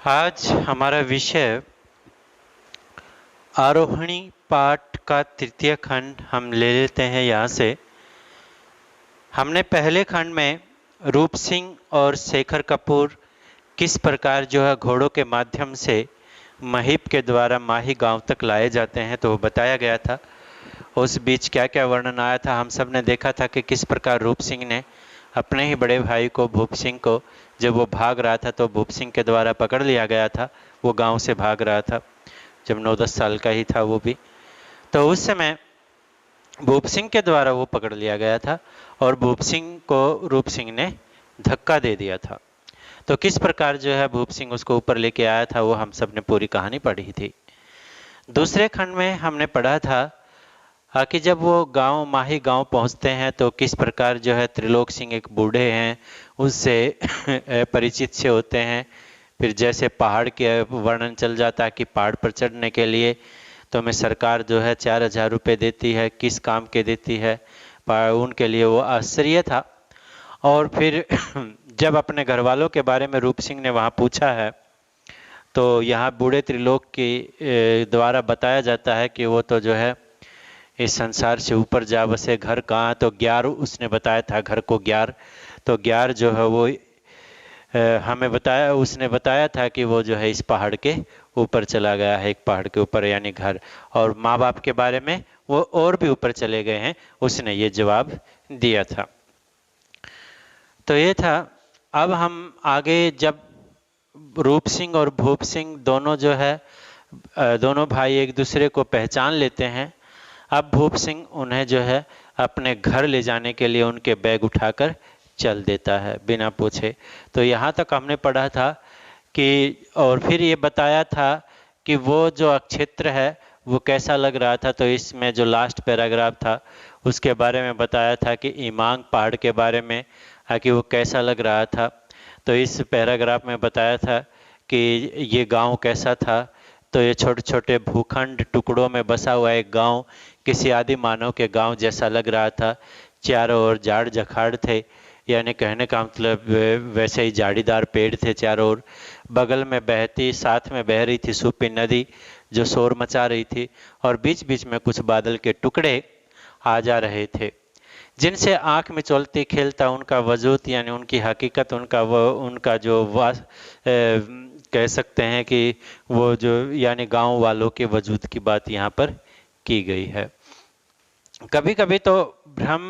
आज हमारा विषय आरोहणी पाठ का तृतीय खंड हम ले लेते हैं। यहाँ से हमने पहले खंड में रूप सिंह और शेखर कपूर किस प्रकार जो है घोड़ों के माध्यम से महिप के द्वारा माही गांव तक लाए जाते हैं तो वो बताया गया था। उस बीच क्या क्या वर्णन आया था हम सब ने देखा था कि किस प्रकार रूप सिंह ने अपने ही बड़े भाई को भूप सिंह को जब वो भाग रहा था तो भूप सिंह के द्वारा पकड़ लिया गया था। वो गांव से भाग रहा था जब 9-10 साल का ही था वो भी। तो उस समय भूप सिंह के द्वारा वो पकड़ लिया गया था और भूप सिंह को रूप सिंह ने धक्का दे दिया था। तो किस प्रकार जो है भूप सिंह उसको ऊपर लेके आया था वो हम सब ने पूरी कहानी पढ़ी थी। दूसरे खंड में हमने पढ़ा था कि जब वो गांव माही गांव पहुंचते हैं तो किस प्रकार जो है त्रिलोक सिंह एक बूढ़े हैं उससे परिचित से होते हैं। फिर जैसे पहाड़ के वर्णन चल जाता है कि पहाड़ पर चढ़ने के लिए तो हमें सरकार जो है 4,000 रुपये देती है, किस काम के देती है, उनके लिए वो आश्चर्य था। और फिर जब अपने घर वालों के बारे में रूप सिंह ने वहाँ पूछा है तो यहाँ बूढ़े त्रिलोक के द्वारा बताया जाता है कि वो तो जो है इस संसार से ऊपर जा बसे, घर कहाँ, तो ग्यार उसने बताया था घर को ग्यार। तो ग्यार जो है वो हमें बताया, उसने बताया था कि वो जो है इस पहाड़ के ऊपर चला गया है, एक पहाड़ के ऊपर यानी घर। और माँ बाप के बारे में वो और भी ऊपर चले गए हैं, उसने ये जवाब दिया था। तो ये था। अब हम आगे जब रूप सिंह और भूप सिंह दोनों जो है दोनों भाई एक दूसरे को पहचान लेते हैं। अब भूप सिंह उन्हें जो है अपने घर ले जाने के लिए उनके बैग उठाकर चल देता है बिना पूछे। तो यहाँ तक हमने पढ़ा था कि और फिर ये बताया था कि वो जो अक्षेत्र है वो कैसा लग रहा था। तो इसमें जो लास्ट पैराग्राफ था उसके बारे में बताया था कि ईमांग पहाड़ के बारे में कि वो कैसा लग रहा था। तो इस पैराग्राफ में बताया था कि ये गांव कैसा था। तो ये छोटे छोटे भूखंड टुकड़ों में बसा हुआ एक गांव किसी आदि मानव के गांव जैसा लग रहा था। चारों ओर झाड़ झखाड़ थे, यानी कहने का मतलब वैसे ही झाड़ीदार पेड़ थे चारों ओर। बगल में बहती साथ में बह रही थी सूपी नदी जो शोर मचा रही थी और बीच बीच में कुछ बादल के टुकड़े आ जा रहे थे जिनसे आंख में चलती खेलता उनका वजूद यानी उनकी हकीकत, उनका जो कह सकते हैं कि वो जो यानी गांव वालों के वजूद की बात यहाँ पर की गई है। कभी कभी तो भ्रम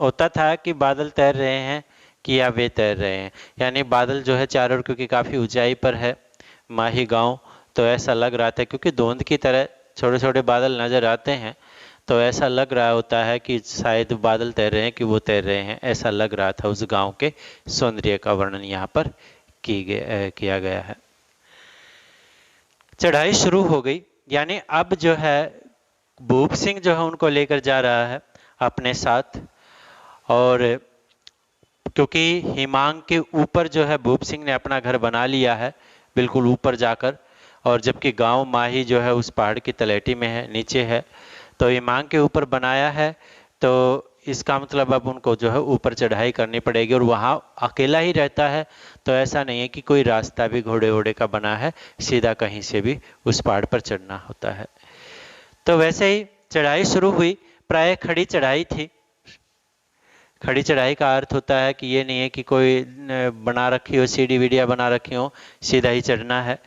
होता था कि बादल तैर रहे हैं कि या वे तैर रहे हैं, यानी बादल जो है चारों ओर क्योंकि काफ़ी ऊंचाई पर है माही गांव, तो ऐसा लग रहा था क्योंकि धुंध की तरह छोटे छोटे बादल नजर आते हैं तो ऐसा लग रहा होता है कि शायद बादल तैर रहे हैं कि वो तैर रहे हैं, ऐसा लग रहा था। उस गांव के सौंदर्य का वर्णन यहाँ पर किया गया है। चढ़ाई शुरू हो गई, यानी अब जो है भूप सिंह जो है उनको लेकर जा रहा है अपने साथ। और क्योंकि हिमांग के ऊपर जो है भूप सिंह ने अपना घर बना लिया है बिल्कुल ऊपर जाकर, और जबकि गांव माही जो है उस पहाड़ की तलहटी में है, नीचे है। तो हिमांग के ऊपर बनाया है तो इसका मतलब अब उनको जो है ऊपर चढ़ाई करनी पड़ेगी और वहाँ अकेला ही रहता है तो ऐसा नहीं है कि कोई रास्ता भी घोड़े वोड़े का बना है, सीधा कहीं से भी उस पहाड़ पर चढ़ना होता है। तो वैसे ही चढ़ाई शुरू हुई। प्राय खड़ी चढ़ाई थी। खड़ी चढ़ाई का अर्थ होता है कि ये नहीं है कि कोई बना रखी हो, सीढ़ी वीडिया बना रखी हो, सीधा ही चढ़ना है।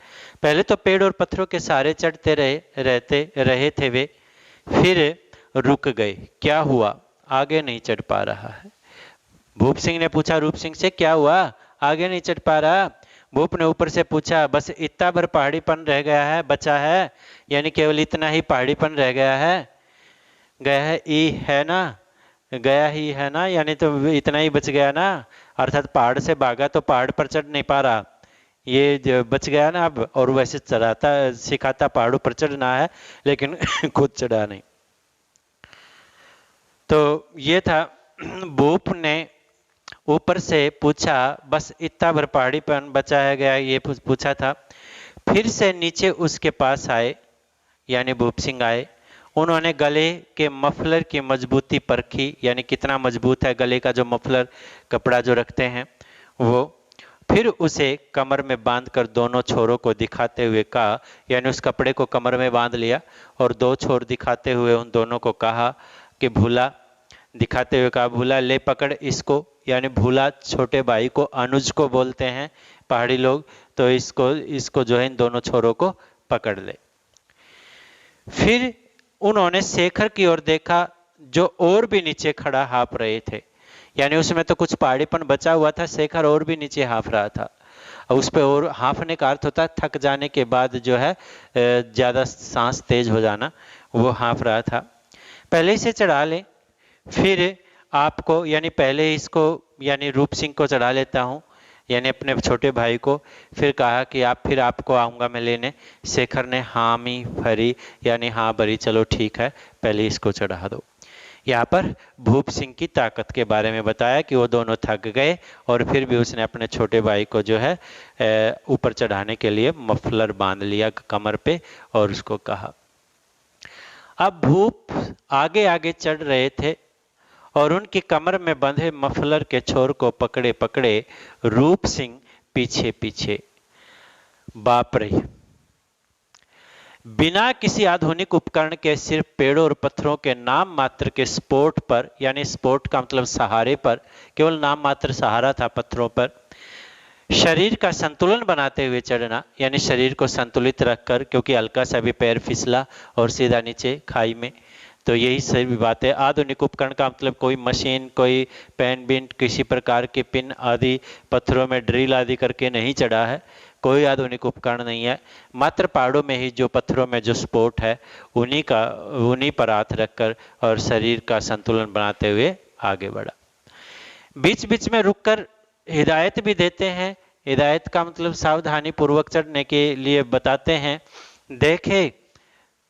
पहले तो पेड़ और पत्थरों के सहारे चढ़ते रहे थे वे, फिर रुक गए। क्या हुआ? आगे नहीं चढ़ पा रहा है। भूप सिंह ने पूछा रूप सिंह से, क्या हुआ, आगे नहीं चढ़ पा रहा? भूप ने ऊपर से पूछा, बस इतना भर पहाड़ीपन रह गया है, बचा है, यानी केवल इतना ही पहाड़ीपन रह गया है। गया है ई है ना, गया ही है ना, यानी तो इतना ही बच गया ना, अर्थात पहाड़ से भागा तो पहाड़ पर चढ़ नहीं पा रहा, ये जो बच गया ना अब। और वैसे चढ़ाता सिखाता पहाड़ों पर चढ़ना है लेकिन खुद चढ़ा नहीं। तो ये था। भूप ने ऊपर से पूछा, बस इतना भर पहाड़ीपन बचा है गया, ये पूछा था। फिर से नीचे उसके पास आए, यानी भूप सिंह आए। उन्होंने गले के मफलर की मजबूती परखी, यानी कितना मजबूत है गले का जो मफलर कपड़ा जो रखते हैं वो। फिर उसे कमर में बांधकर दोनों छोरों को दिखाते हुए कहा, यानी उस कपड़े को कमर में बांध लिया और दो छोर दिखाते हुए उन दोनों को कहा कि भूला, दिखाते हुए कहा, भूला ले पकड़ इसको, यानी भूला छोटे भाई को अनुज को बोलते हैं पहाड़ी लोग, तो इसको जो है इन दोनों छोरों को पकड़ ले। फिर उन्होंने शेखर की ओर देखा जो और भी नीचे खड़ा हाँफ रहे थे, यानी उसमें तो कुछ पहाड़ीपन बचा हुआ था, शेखर और भी नीचे हाँफ रहा था। उस पे और हाँफने का अर्थ होता है थक जाने के बाद जो है ज्यादा सांस तेज हो जाना, वो हाँफ रहा था। पहले इसे चढ़ा ले, फिर आपको, यानी पहले इसको यानी रूप सिंह को चढ़ा लेता हूँ, यानी अपने छोटे भाई को। फिर कहा कि फिर आपको आऊँगा मैं लेने। शेखर ने हामी भरी, यानी हाँ भरी, चलो ठीक है पहले इसको चढ़ा दो। यहाँ पर भूप सिंह की ताकत के बारे में बताया कि वो दोनों थक गए और फिर भी उसने अपने छोटे भाई को जो है ऊपर चढ़ाने के लिए मफलर बांध लिया कमर पे और उसको कहा। अब भूप आगे आगे चढ़ रहे थे और उनकी कमर में बंधे मफलर के छोर को पकड़े पकड़े रूप सिंह पीछे पीछे। बाप रे! बिना किसी आधुनिक उपकरण के सिर्फ पेड़ों और पत्थरों के नाम मात्र के स्पोर्ट पर, यानी स्पोर्ट का मतलब सहारे पर, केवल नाम मात्र सहारा था पत्थरों पर, शरीर का संतुलन बनाते हुए चढ़ना, यानी शरीर को संतुलित रखकर, क्योंकि हल्का सा भी पैर फिसला और सीधा नीचे खाई में। तो यही सभी बातें। आधुनिक उपकरण का मतलब कोई मशीन, कोई पेन बिन, किसी प्रकार के पिन आदि पत्थरों में ड्रिल आदि करके नहीं चढ़ा है, कोई आधुनिक उपकरण नहीं है। मात्र पहाड़ों में ही जो पत्थरों में जो स्पोर्ट है उन्हीं पर हाथ रखकर और शरीर का संतुलन बनाते हुए आगे बढ़ा। बीच बीच में रुककर हिदायत भी देते हैं। हिदायत का मतलब सावधानी पूर्वक चढ़ने के लिए बताते हैं। देखे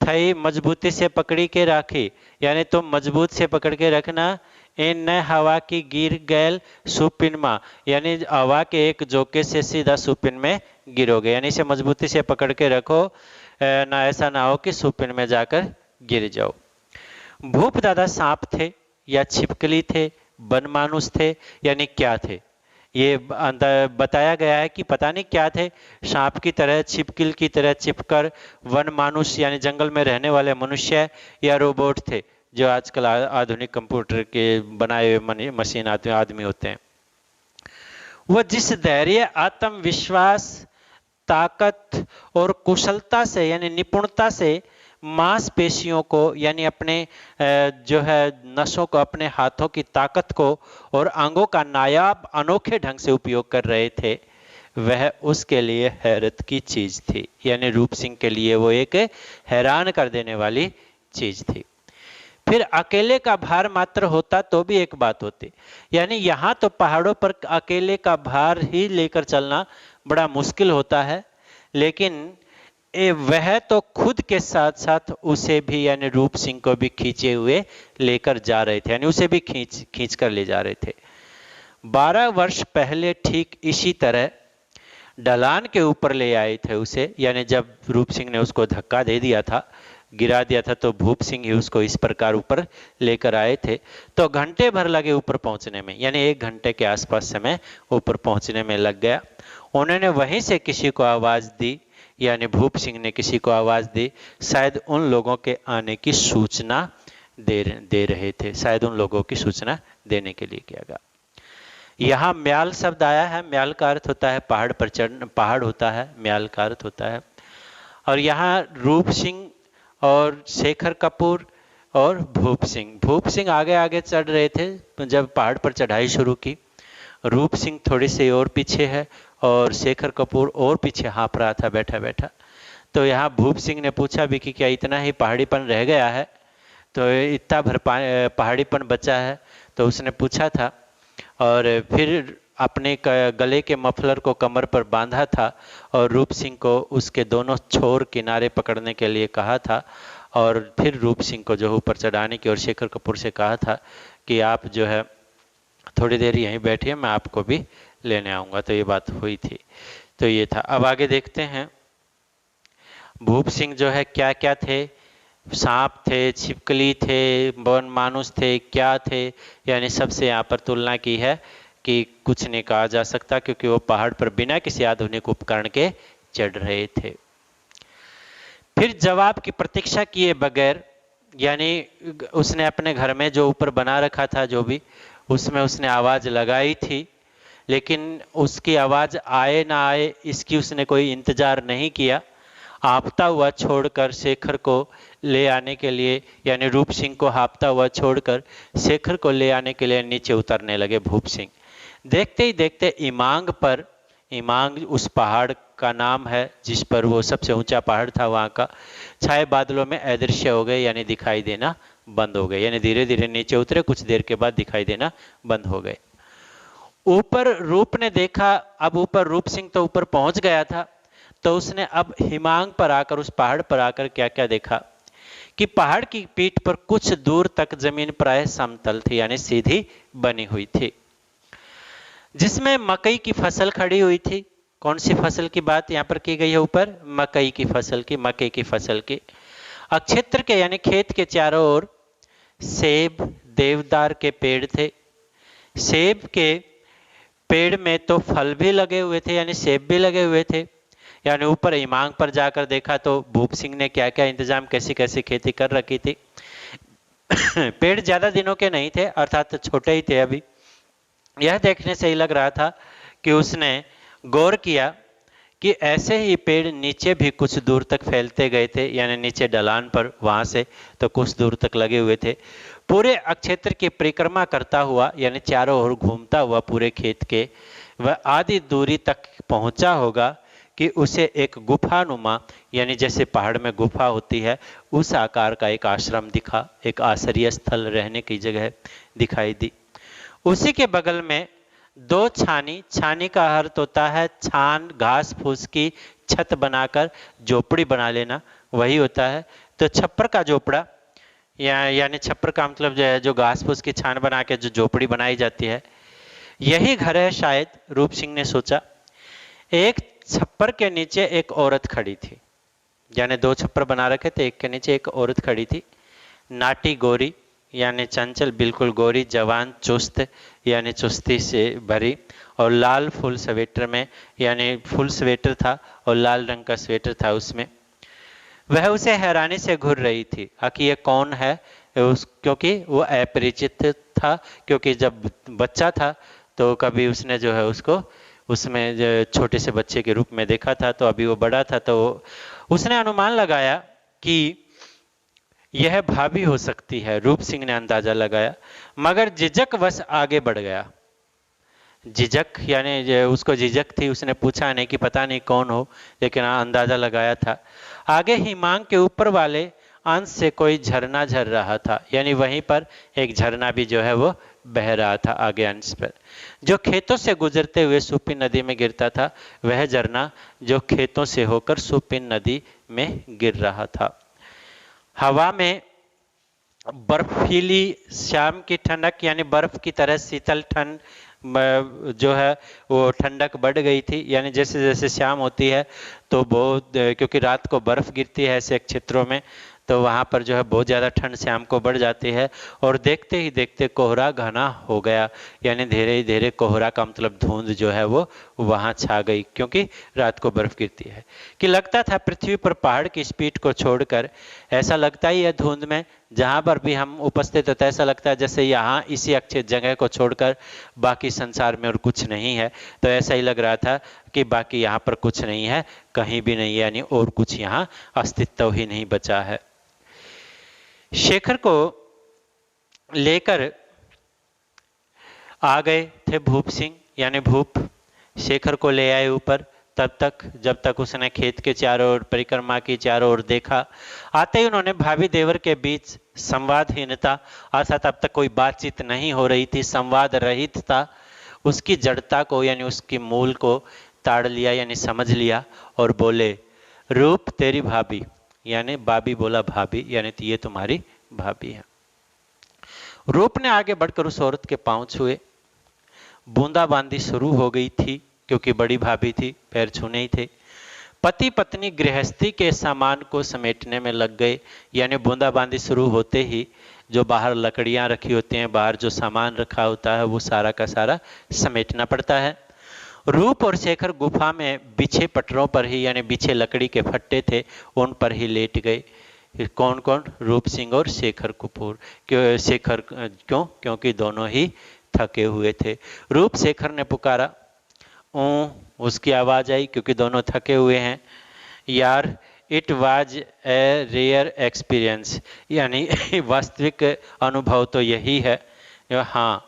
थई मजबूती से पकड़ी के राखी, यानी तुम मजबूत से पकड़ के रखना। इन न हवा की गिर गैल सुपिन मा, यानी हवा के एक झोंके से सीधा सुपिन में गिरोगे, यानी इसे मजबूती से पकड़ के रखो, ना ऐसा ना हो कि सुपिन में जाकर गिर जाओ। भूप दादा सांप थे या छिपकली थे, बनमानुस थे, यानी क्या थे? ये बताया गया है कि पता नहीं क्या थे, सांप की तरह, छिपकली की तरह छिपकर, वन मानुष यानी जंगल में रहने वाले मनुष्य, या रोबोट थे जो आजकल आधुनिक कंप्यूटर के बनाए हुए मशीन आदमी होते हैं। वह जिस धैर्य, आत्मविश्वास, ताकत और कुशलता से, यानी निपुणता से मांसपेशियों को, यानी अपने जो है नसों को, अपने हाथों की ताकत को और अंगों का नायाब अनोखे ढंग से उपयोग कर रहे थे, वह उसके लिए हैरत की चीज थी। यानी रूप सिंह के लिए वो एक हैरान कर देने वाली चीज थी। फिर अकेले का भार मात्र होता तो भी एक बात होती, यानी यहाँ तो पहाड़ों पर अकेले का भार ही लेकर चलना बड़ा मुश्किल होता है, लेकिन वह तो खुद के साथ साथ उसे भी, यानी रूप सिंह को भी खींचे हुए लेकर जा रहे थे, यानी उसे भी खींच कर ले जा रहे थे। 12 वर्ष पहले ठीक इसी तरह ढलान के ऊपर ले आए थे उसे, यानी जब रूप सिंह ने उसको धक्का दे दिया था, गिरा दिया था, तो भूप सिंह ही उसको इस प्रकार ऊपर लेकर आए थे। तो घंटे भर लगे ऊपर पहुंचने में, यानी 1 घंटे के आसपास समय ऊपर पहुंचने में लग गया। उन्होंने वहीं से किसी को आवाज दी, यानी भूप सिंह ने किसी को आवाज दी, शायद उन लोगों के आने की सूचना दे रहे थे, शायद उन लोगों की सूचना देने के लिए किया गया। यहाँ म्याल शब्द आया है। म्याल का अर्थ होता है पहाड़ पर चढ़ना, पहाड़ होता है, म्याल का अर्थ होता है। और यहाँ रूप सिंह और शेखर कपूर और भूप सिंह आगे आगे चढ़ रहे थे जब पहाड़ पर चढ़ाई शुरू की। रूप सिंह थोड़ी सी और पीछे है और शेखर कपूर और पीछे हाँफ रहा था बैठा बैठा। तो यहाँ भूप सिंह ने पूछा भी कि क्या इतना ही पहाड़ीपन रह गया है, तो इतना भर पहाड़ीपन बचा है? तो उसने पूछा था और फिर अपने गले के मफलर को कमर पर बांधा था और रूप सिंह को उसके दोनों छोर किनारे पकड़ने के लिए कहा था। और फिर रूप सिंह को जो ऊपर चढ़ाने की और शेखर कपूर से कहा था कि आप जो है थोड़ी देर यहीं बैठिए, मैं आपको भी लेने आऊँगा। तो ये बात हुई थी। तो ये था। अब आगे देखते हैं भूप सिंह जो है क्या क्या थे। सांप थे, छिपकली थे, वन मानुस थे, क्या थे, यानी सबसे यहाँ पर तुलना की है कि कुछ नहीं कहा जा सकता, क्योंकि वो पहाड़ पर बिना किसी आधुनिक उपकरण के चढ़ रहे थे। फिर जवाब की प्रतीक्षा किए बगैर, यानी उसने अपने घर में जो ऊपर बना रखा था जो भी, उसमें उसने आवाज लगाई थी, लेकिन उसकी आवाज आए ना आए इसकी उसने कोई इंतजार नहीं किया। हाँफता हुआ छोड़कर शेखर को ले आने के लिए, यानी रूप सिंह को हाँफता हुआ छोड़कर शेखर को ले आने के लिए नीचे उतरने लगे भूप सिंह। देखते ही देखते इमांग पर, इमांग उस पहाड़ का नाम है जिस पर वो सबसे ऊंचा पहाड़ था, वहां का छाए बादलों में अदृश्य हो गए, यानी दिखाई देना बंद हो गए, यानी धीरे धीरे नीचे उतरे, कुछ देर के बाद दिखाई देना बंद हो गए। ऊपर रूप ने देखा, अब ऊपर रूप सिंह तो ऊपर पहुंच गया था, तो उसने अब हिमांग पर आकर, उस पहाड़ पर आकर क्या क्या देखा कि पहाड़ की पीठ पर कुछ दूर तक जमीन प्राय समतल थी, यानी सीधी बनी हुई थी, जिसमें मकई की फसल खड़ी हुई थी। कौन सी फसल की बात यहां पर की गई है? ऊपर मकई की फसल की, मकई की फसल की। अक्षेत्र के यानी खेत के चारों ओर सेब, देवदार के पेड़ थे। सेब के पेड़ में तो फल भी लगे हुए थे, यानी सेब भी लगे हुए थे। यानी ऊपर इमांग पर जाकर देखा तो भूप सिंह ने क्या क्या इंतजाम, कैसी कैसी खेती कर रखी थी। पेड़ ज्यादा दिनों के नहीं थे, अर्थात छोटे ही थे अभी। यह देखने से ही लग रहा था कि उसने गौर किया कि ऐसे ही पेड़ नीचे भी कुछ दूर तक फैलते गए थे, यानी नीचे ढलान पर वहां से तो कुछ दूर तक लगे हुए थे। पूरे अक्षेत्र की परिक्रमा करता हुआ, यानी चारों ओर घूमता हुआ पूरे खेत के वह आधी दूरी तक पहुंचा होगा कि उसे एक गुफानुमा, यानी जैसे पहाड़ में गुफा होती है उस आकार का एक आश्रम दिखा, एक आश्रय स्थल, रहने की जगह दिखाई दी। उसी के बगल में दो छानी, छानी का अर्थ होता है छान, घास फूस की छत बनाकर झोपड़ी बना लेना, वही होता है। तो छप्पर का झोपड़ा, यानी छप्पर का मतलब जो है, जो घास फूस की छान बना के जो झोपड़ी बनाई जाती है, यही घर है शायद, रूप सिंह ने सोचा। एक छप्पर के नीचे एक औरत खड़ी थी, यानी दो छप्पर बना रखे थे, एक के नीचे एक औरत खड़ी थी। नाटी गोरी, यानी चंचल, बिल्कुल गोरी, जवान, चुस्त, यानी चुस्ती से भरी, और लाल फुल स्वेटर में, यानी फुल स्वेटर था और लाल रंग का स्वेटर था उसमें। वह उसे हैरानी से घूर रही थी कि ये कौन है, क्योंकि वो अपरिचित था, क्योंकि जब बच्चा था तो कभी उसने जो है उसको उसमें छोटे से बच्चे के रूप में देखा था, तो अभी वो बड़ा था, तो उसने अनुमान लगाया कि यह भाभी हो सकती है। रूप सिंह ने अंदाजा लगाया, मगर झिझक वश आगे बढ़ गया। झिझक यानी उसको झिझक थी, उसने पूछा नहीं कि पता नहीं कौन हो, लेकिन अंदाजा लगाया था। आगे हिमांग के ऊपर वाले अंश से कोई झरना झर रहा था, यानी वहीं पर एक झरना भी जो है वो बह रहा था आगे अंश पर, जो खेतों से गुजरते हुए सुपिन नदी में गिरता था। वह झरना जो खेतों से होकर सुपिन नदी में गिर रहा था। हवा में बर्फीली शाम की ठंडक, यानी बर्फ की तरह शीतल ठंड जो है वो ठंडक बढ़ गई थी, यानी जैसे जैसे शाम होती है तो बहुत, क्योंकि रात को बर्फ गिरती है ऐसे क्षेत्रों में, तो वहाँ पर जो है बहुत ज़्यादा ठंड शाम को बढ़ जाती है। और देखते ही देखते कोहरा घना हो गया, यानी धीरे धीरे कोहरा का मतलब धुंध जो है वो वहाँ छा गई, क्योंकि रात को बर्फ गिरती है। कि लगता था पृथ्वी पर पहाड़ की स्पीड को छोड़कर, ऐसा लगता ही है धुंध में जहाँ पर भी हम उपस्थित होते हैं, ऐसा लगता है जैसे यहाँ इसी अक्षय जगह को छोड़कर बाकी संसार में और कुछ नहीं है। तो ऐसा ही लग रहा था कि बाकी यहाँ पर कुछ नहीं है, कहीं भी नहीं है, यानी और कुछ यहाँ अस्तित्व ही नहीं बचा है। शेखर को लेकर आ गए थे भूप सिंह, यानी भूप शेखर को ले आए ऊपर। तब तक, जब तक उसने खेत के चारों ओर परिक्रमा की, चारों ओर देखा, आते ही उन्होंने भाभी देवर के बीच संवादहीनता, अर्थात अब तक कोई बातचीत नहीं हो रही थी, संवाद रहित था, उसकी जड़ता को यानी उसकी मूल को ताड़ लिया, यानी समझ लिया, और बोले, रूप तेरी भाभी, यानी बाबी बोला भाभी, यानी ये तुम्हारी भाभी है। रूप ने आगे बढ़कर उस औरत के पांव छुए। बूंदाबांदी शुरू हो गई थी, क्योंकि बड़ी भाभी थी, पैर छूने ही थे। पति पत्नी गृहस्थी के सामान को समेटने में लग गए, यानी बूंदाबांदी शुरू होते ही जो बाहर लकड़ियां रखी होती हैं, बाहर जो सामान रखा होता है, वो सारा का सारा समेटना पड़ता है। रूप और शेखर गुफा में बिछे पटरों पर ही, यानी बिछे लकड़ी के फट्टे थे, उन पर ही लेट गए। कौन कौन? रूप सिंह और शेखर कपूर। क्योंकि दोनों ही थके हुए थे। रूप शेखर ने पुकारा, ऊँ, उसकी आवाज आई, क्योंकि दोनों थके हुए हैं। यार, it was a rare experience, यानी वास्तविक अनुभव तो यही है। हाँ,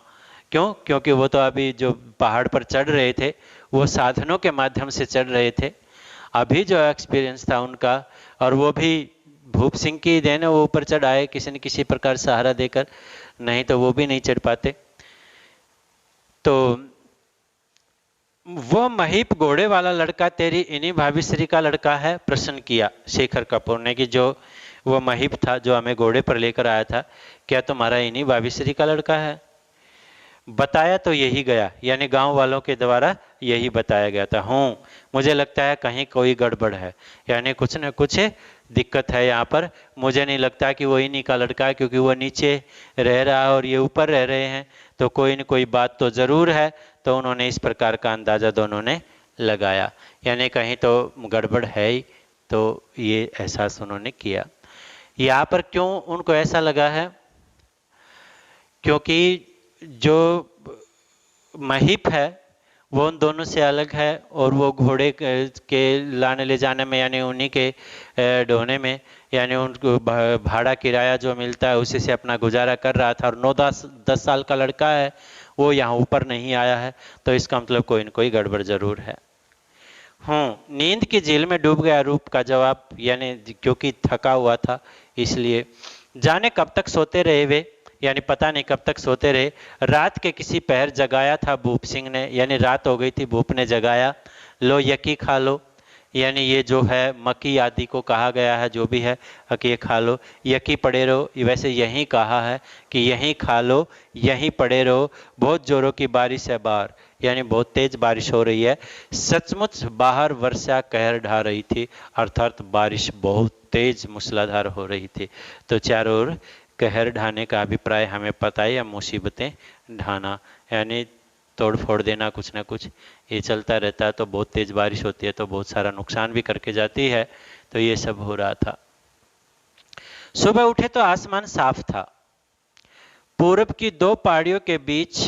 क्यों? क्योंकि वो तो अभी जो पहाड़ पर चढ़ रहे थे, वो साधनों के माध्यम से चढ़ रहे थे। अभी जो एक्सपीरियंस था उनका, और वो भी भूप सिंह की देन, वो ऊपर चढ़ आए किसी न किसी प्रकार सहारा देकर, नहीं तो वो भी नहीं चढ़ पाते। तो वो महीप घोड़े वाला लड़का तेरी इन्हीं भाभीश्री का लड़का है? प्रश्न किया शेखर कपूर ने, कि जो वो महीप था जो हमें घोड़े पर लेकर आया था, क्या तुम्हारा इन्हीं भाभीश्री का लड़का है? बताया तो यही गया, यानी गांव वालों के द्वारा यही बताया गया था। हूँ, मुझे लगता है कहीं कोई गड़बड़ है, यानी कुछ न कुछ दिक्कत है यहाँ पर। मुझे नहीं लगता कि वो इन्हीं का लड़का है, क्योंकि वो नीचे रह रहा है और ये ऊपर रह रहे हैं, तो कोई न कोई बात तो ज़रूर है। तो उन्होंने इस प्रकार का अंदाज़ा दोनों ने लगाया, यानी कहीं तो गड़बड़ है ही, तो ये एहसास उन्होंने किया। यहाँ पर क्यों उनको ऐसा लगा है? क्योंकि जो महीप है वो उन दोनों से अलग है, और वो घोड़े के लाने ले जाने में, यानी उन्हीं के ढोने में, यानी उनको भाड़ा किराया जो मिलता है उसी से अपना गुजारा कर रहा था। और 9-10 साल का लड़का है, वो यहाँ ऊपर नहीं आया है, तो इसका मतलब कोई न कोई गड़बड़ जरूर है। नींद की झील में डूब गया रूप का जवाब, यानी क्योंकि थका हुआ था इसलिए। जाने कब तक सोते रहे वे, यानी पता नहीं कब तक सोते रहे। रात के किसी पहर जगाया था भूप सिंह ने, यानी रात हो गई थी, भूप ने जगाया। लो यकी खा लो, यानी ये जो है मक्की आदि को कहा गया है, जो भी है ये खा लो, यकी पड़े रहो। वैसे यहीं कहा है कि यहीं खा लो, यहीं पड़े रहो, बहुत जोरों की बारिश है बाहर, यानी बहुत तेज बारिश हो रही है। सचमुच बाहर वर्षा कहर ढा रही थी, अर्थात बारिश बहुत तेज मूसलाधार हो रही थी। तो चारों ओर कहर ढाने का अभिप्राय हमें पता है, या मुसीबतें ढाना, यानी तोड़ फोड़ देना, कुछ ना कुछ ये चलता रहता है। तो बहुत तेज बारिश होती है तो बहुत सारा नुकसान भी करके जाती है, तो ये सब हो रहा था। सुबह उठे तो आसमान साफ था। पूर्व की दो पहाड़ियों के बीच,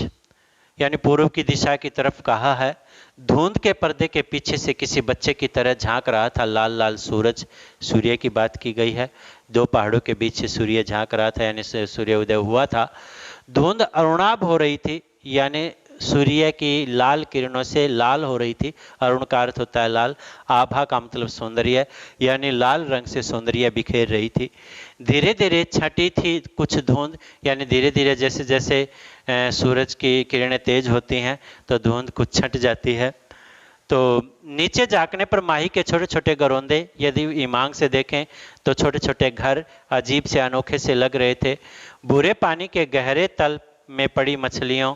यानी पूर्व की दिशा की तरफ कहा है, धुंध के पर्दे के पीछे से किसी बच्चे की तरह झांक रहा था लाल लाल सूरज। सूर्य की बात की गई है, दो पहाड़ों के बीच से सूर्य झांक रहा था, यानी सूर्य उदय हुआ था। धुंध अरुणाभ हो रही थी, यानी सूर्य की लाल किरणों से लाल हो रही थी। अरुण का अर्थ होता है लाल, आभा का मतलब सौंदर्य, यानी लाल रंग से सौंदर्य बिखेर रही थी। धीरे धीरे छटी थी कुछ धुंध, यानी धीरे धीरे जैसे जैसे सूरज की किरणें तेज होती हैं तो धुंध कुछ छट जाती है। तो नीचे झांकने पर माही के छोटे छोटे गरौंदे, यदि इमांग से देखें तो छोटे छोटे घर अजीब से अनोखे से लग रहे थे। भूरे पानी के गहरे तल में पड़ी मछलियों,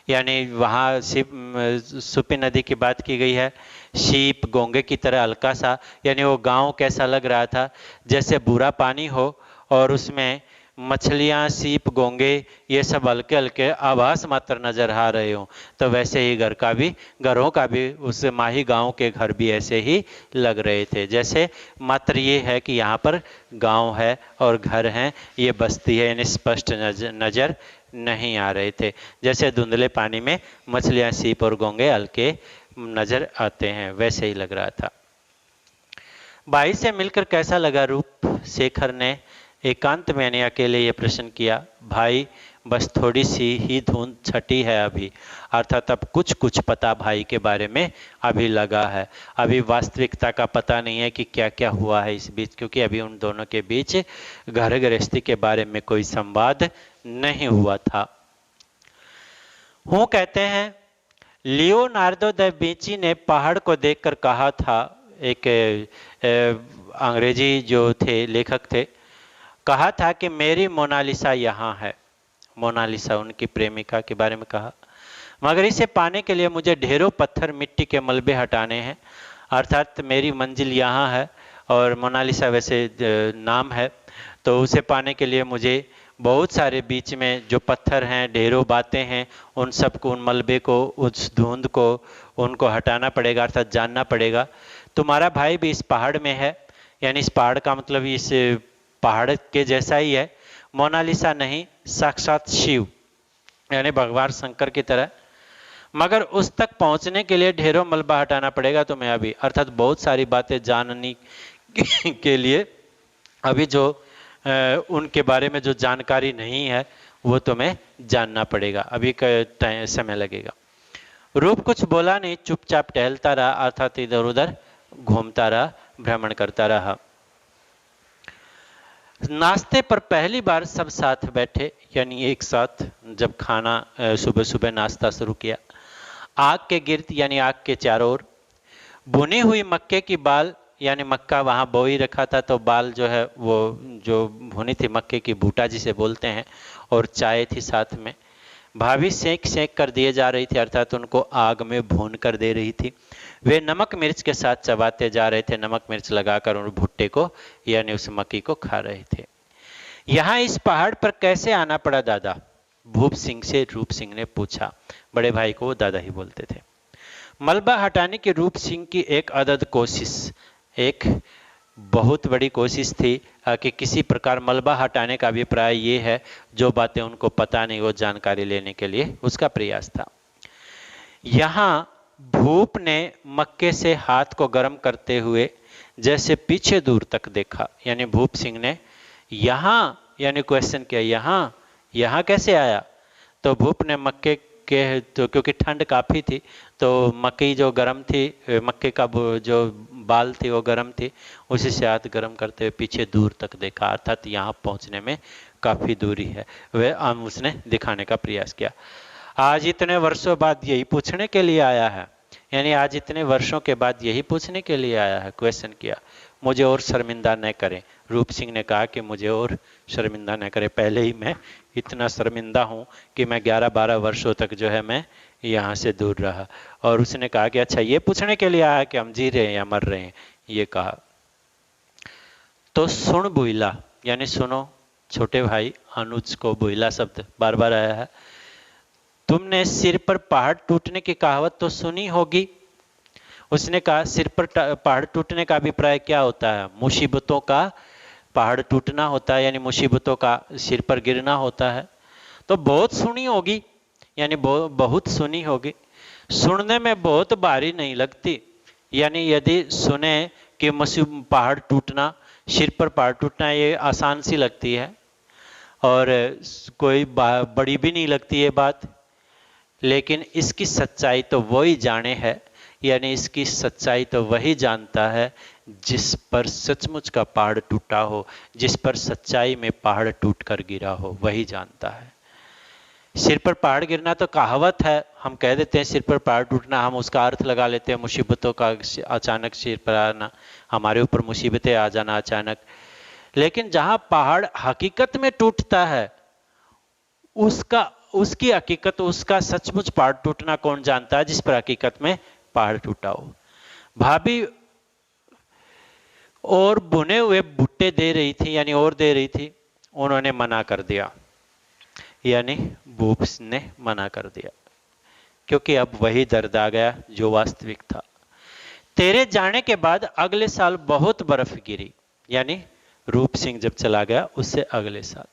यानी वहाँ सुपी नदी की बात की गई है। शीप गोंगे की तरह हल्का सा, यानी वो गांव कैसा लग रहा था, जैसे बुरा पानी हो और उसमें मछलियाँ, सीप, गोंगे ये सब हल्के हल्के आभास मात्र नजर आ रहे हों। तो वैसे ही घरों का भी उस माही गांव के घर भी ऐसे ही लग रहे थे। जैसे मात्र ये है कि यहाँ पर गांव है और घर हैं, ये बस्ती है, यानी स्पष्ट नजर नहीं आ रहे थे। जैसे धुंधले पानी में मछलियाँ, सीप और गोंगे हल्के नजर आते हैं, वैसे ही लग रहा था। भाई से मिलकर कैसा लगा रूप? शेखर ने एकांत में यानी अकेले ये प्रश्न किया। भाई, बस थोड़ी सी ही धुंध छटी है अभी, अर्थात अब कुछ कुछ पता भाई के बारे में अभी लगा है। अभी वास्तविकता का पता नहीं है कि क्या क्या हुआ है इस बीच, क्योंकि अभी उन दोनों के बीच घर गृहस्थी के बारे में कोई संवाद नहीं हुआ था। हूँ कहते हैं, लियोनार्डो दा विंची ने पहाड़ को देखकर कहा था, एक अंग्रेजी जो थे लेखक थे, कहा था कि मेरी मोनालिसा यहाँ है। मोनालिसा उनकी प्रेमिका के बारे में कहा, मगर इसे पाने के लिए मुझे ढेरों पत्थर मिट्टी के मलबे हटाने हैं, अर्थात मेरी मंजिल यहाँ है और मोनालिसा वैसे नाम है, तो उसे पाने के लिए मुझे बहुत सारे बीच में जो पत्थर हैं, ढेरों बातें हैं, उन सबको, उन मलबे को, उस धुंध को, उनको हटाना पड़ेगा, अर्थात जानना पड़ेगा। तुम्हारा भाई भी इस पहाड़ में है, यानी इस पहाड़ का मतलब इस पहाड़ के जैसा ही है, मोनालिसा नहीं, साक्षात शिव यानी भगवान शंकर की तरह। मगर उस तक पहुंचने के लिए ढेरों मलबा हटाना पड़ेगा तुम्हें अभी, अर्थात बहुत सारी बातें जानने के लिए अभी जो उनके बारे में जो जानकारी नहीं है वो तुम्हें जानना पड़ेगा, अभी का समय लगेगा। रूप कुछ बोला नहीं, चुपचाप टहलता रहा, अर्थात इधर उधर घूमता रहा, भ्रमण करता रहा। नाश्ते पर पहली बार सब साथ बैठे, यानी एक साथ जब खाना सुबह सुबह नाश्ता शुरू किया। आग के गिर्द यानी आग के चारों ओर भुनी हुई मक्के की बाल, यानी मक्का वहां बोई रखा था तो बाल जो है वो जो भुनी थी मक्के की बूटा जिसे बोलते हैं, और चाय थी साथ में। भाभी सेक सेक कर दिए जा रही थी, अर्थात उनको आग में भून कर दे रही थी। वे नमक मिर्च के साथ चबाते जा रहे थे, नमक मिर्च लगाकर उन भुट्टे को यानी उस मक्की को खा रहे थे। यहाँ इस पहाड़ पर कैसे आना पड़ा दादा? भूप सिंह से रूप सिंह ने पूछा। बड़े भाई को वो दादा ही बोलते थे। मलबा हटाने की रूप सिंह की एक अदद कोशिश, एक बहुत बड़ी कोशिश थी कि किसी प्रकार मलबा हटाने का अभिप्राय ये है, जो बातें उनको पता नहीं वो जानकारी लेने के लिए उसका प्रयास था। यहाँ भूप ने मक्के से हाथ को गर्म करते हुए जैसे पीछे दूर तक देखा, यानी भूप सिंह ने यहाँ यानी क्वेश्चन किया, यहाँ कैसे आया? तो भूप ने मक्के के, तो क्योंकि ठंड काफ़ी थी तो मक्की जो गर्म थी, मक्के का जो बाल थी वो गर्म थी, उसी से हाथ गर्म करते हुए पीछे दूर तक देखा, अर्थात यहाँ पहुँचने में काफ़ी दूरी है, वह उसने दिखाने का प्रयास किया। आज इतने वर्षों बाद यही पूछने के लिए आया है, यानी आज इतने वर्षों के बाद यही पूछने के लिए आया है, क्वेश्चन किया। मुझे और शर्मिंदा न करें। रूप सिंह ने कहा कि मुझे और शर्मिंदा न करें, पहले ही मैं इतना शर्मिंदा हूँ कि मैं 11-12 वर्षों तक जो है मैं यहाँ से दूर रहा। और उसने कहा कि अच्छा ये पूछने के लिए आया कि हम जी रहे हैं या मर रहे हैं, ये कहा। तो सुन बुइला, यानी सुनो छोटे भाई, अनुज को बुइला शब्द बार बार आया है। तुमने सिर पर पहाड़ टूटने की कहावत तो सुनी होगी। उसने कहा सिर पर पहाड़ टूटने का अभिप्राय क्या होता है? मुसीबतों का पहाड़ टूटना होता है, यानी मुसीबतों का सिर पर गिरना होता है। तो बहुत सुनी होगी, यानी बहुत सुनी होगी। सुनने में बहुत भारी नहीं लगती, यानी यदि सुने कि पहाड़ टूटना, सिर पर पहाड़ टूटना, ये आसान सी लगती है और कोई बड़ी भी नहीं लगती ये बात। लेकिन इसकी सच्चाई तो वही जाने है, यानी इसकी सच्चाई तो वही जानता है जिस पर सचमुच का पहाड़ टूटा हो, जिस पर सच्चाई में पहाड़ टूटकर गिरा हो, वही जानता है। सिर पर पहाड़ गिरना तो कहावत है, हम कह देते हैं सिर पर पहाड़ टूटना, हम उसका अर्थ लगा लेते हैं मुसीबतों का अचानक सिर पर आना, हमारे ऊपर मुसीबतें आ जाना अचानक। लेकिन जहां पहाड़ हकीकत में टूटता है, उसकी हकीकत, उसका सचमुच पहाड़ टूटना कौन जानता है? जिस पर हकीकत में पहाड़ टूटा हो। भाभी और बुने हुए भुट्टे दे रही थी, यानी और दे रही थी, उन्होंने मना कर दिया, यानी भूप ने मना कर दिया, क्योंकि अब वही दर्द आ गया जो वास्तविक था। तेरे जाने के बाद अगले साल बहुत बर्फ गिरी, यानी रूप सिंह जब चला गया उससे अगले साल।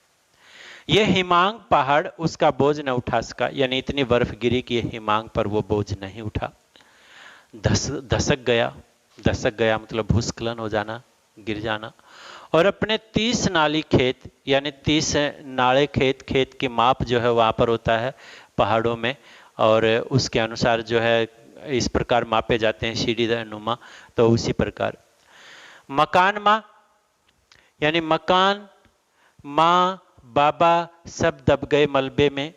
यह हिमांग पहाड़ उसका बोझ न उठा सका, यानी इतनी बर्फ गिरी कि हिमांग पर वो बोझ नहीं उठा। धसक गया मतलब भूस्खलन हो जाना, गिर जाना। और अपने 30 नाली खेत, यानी 30 नाले खेत की माप जो है वहां पर होता है पहाड़ों में, और उसके अनुसार जो है इस प्रकार मापे जाते हैं सीढ़ीनुमा, तो उसी प्रकार। मकान माँ, यानी मकान, माँ, बाबा सब दब गए मलबे में,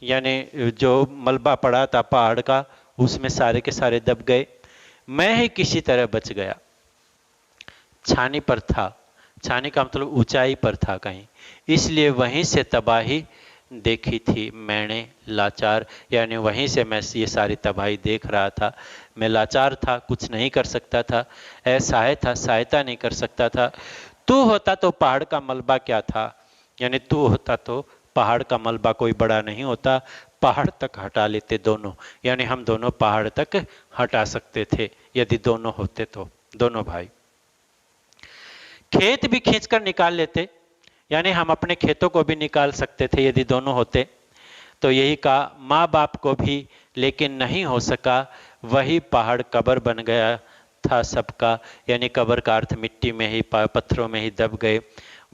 यानी जो मलबा पड़ा था पहाड़ का उसमें सारे के सारे दब गए। मैं ही किसी तरह बच गया। छानी पर था, छानी का मतलब ऊंचाई पर था कहीं, इसलिए वहीं से तबाही देखी थी मैंने लाचार, यानी वहीं से मैं ये सारी तबाही देख रहा था। मैं लाचार था, कुछ नहीं कर सकता था, असहाय था, सहायता नहीं कर सकता था। तू होता तो पहाड़ का मलबा क्या था, यानी तू होता तो पहाड़ का मलबा कोई बड़ा नहीं होता, पहाड़ तक हटा लेते दोनों, यानी हम दोनों पहाड़ तक हटा सकते थे यदि दोनों होते तो, दोनों भाई। खेत भी खींचकर निकाल लेते, यानी हम अपने खेतों को भी निकाल सकते थे यदि दोनों होते। तो यही कहा माँ बाप को भी, लेकिन नहीं हो सका, वही पहाड़ कब्र बन गया था सबका, यानी कब्र का अर्थ मिट्टी में ही, पत्थरों में ही दब गए।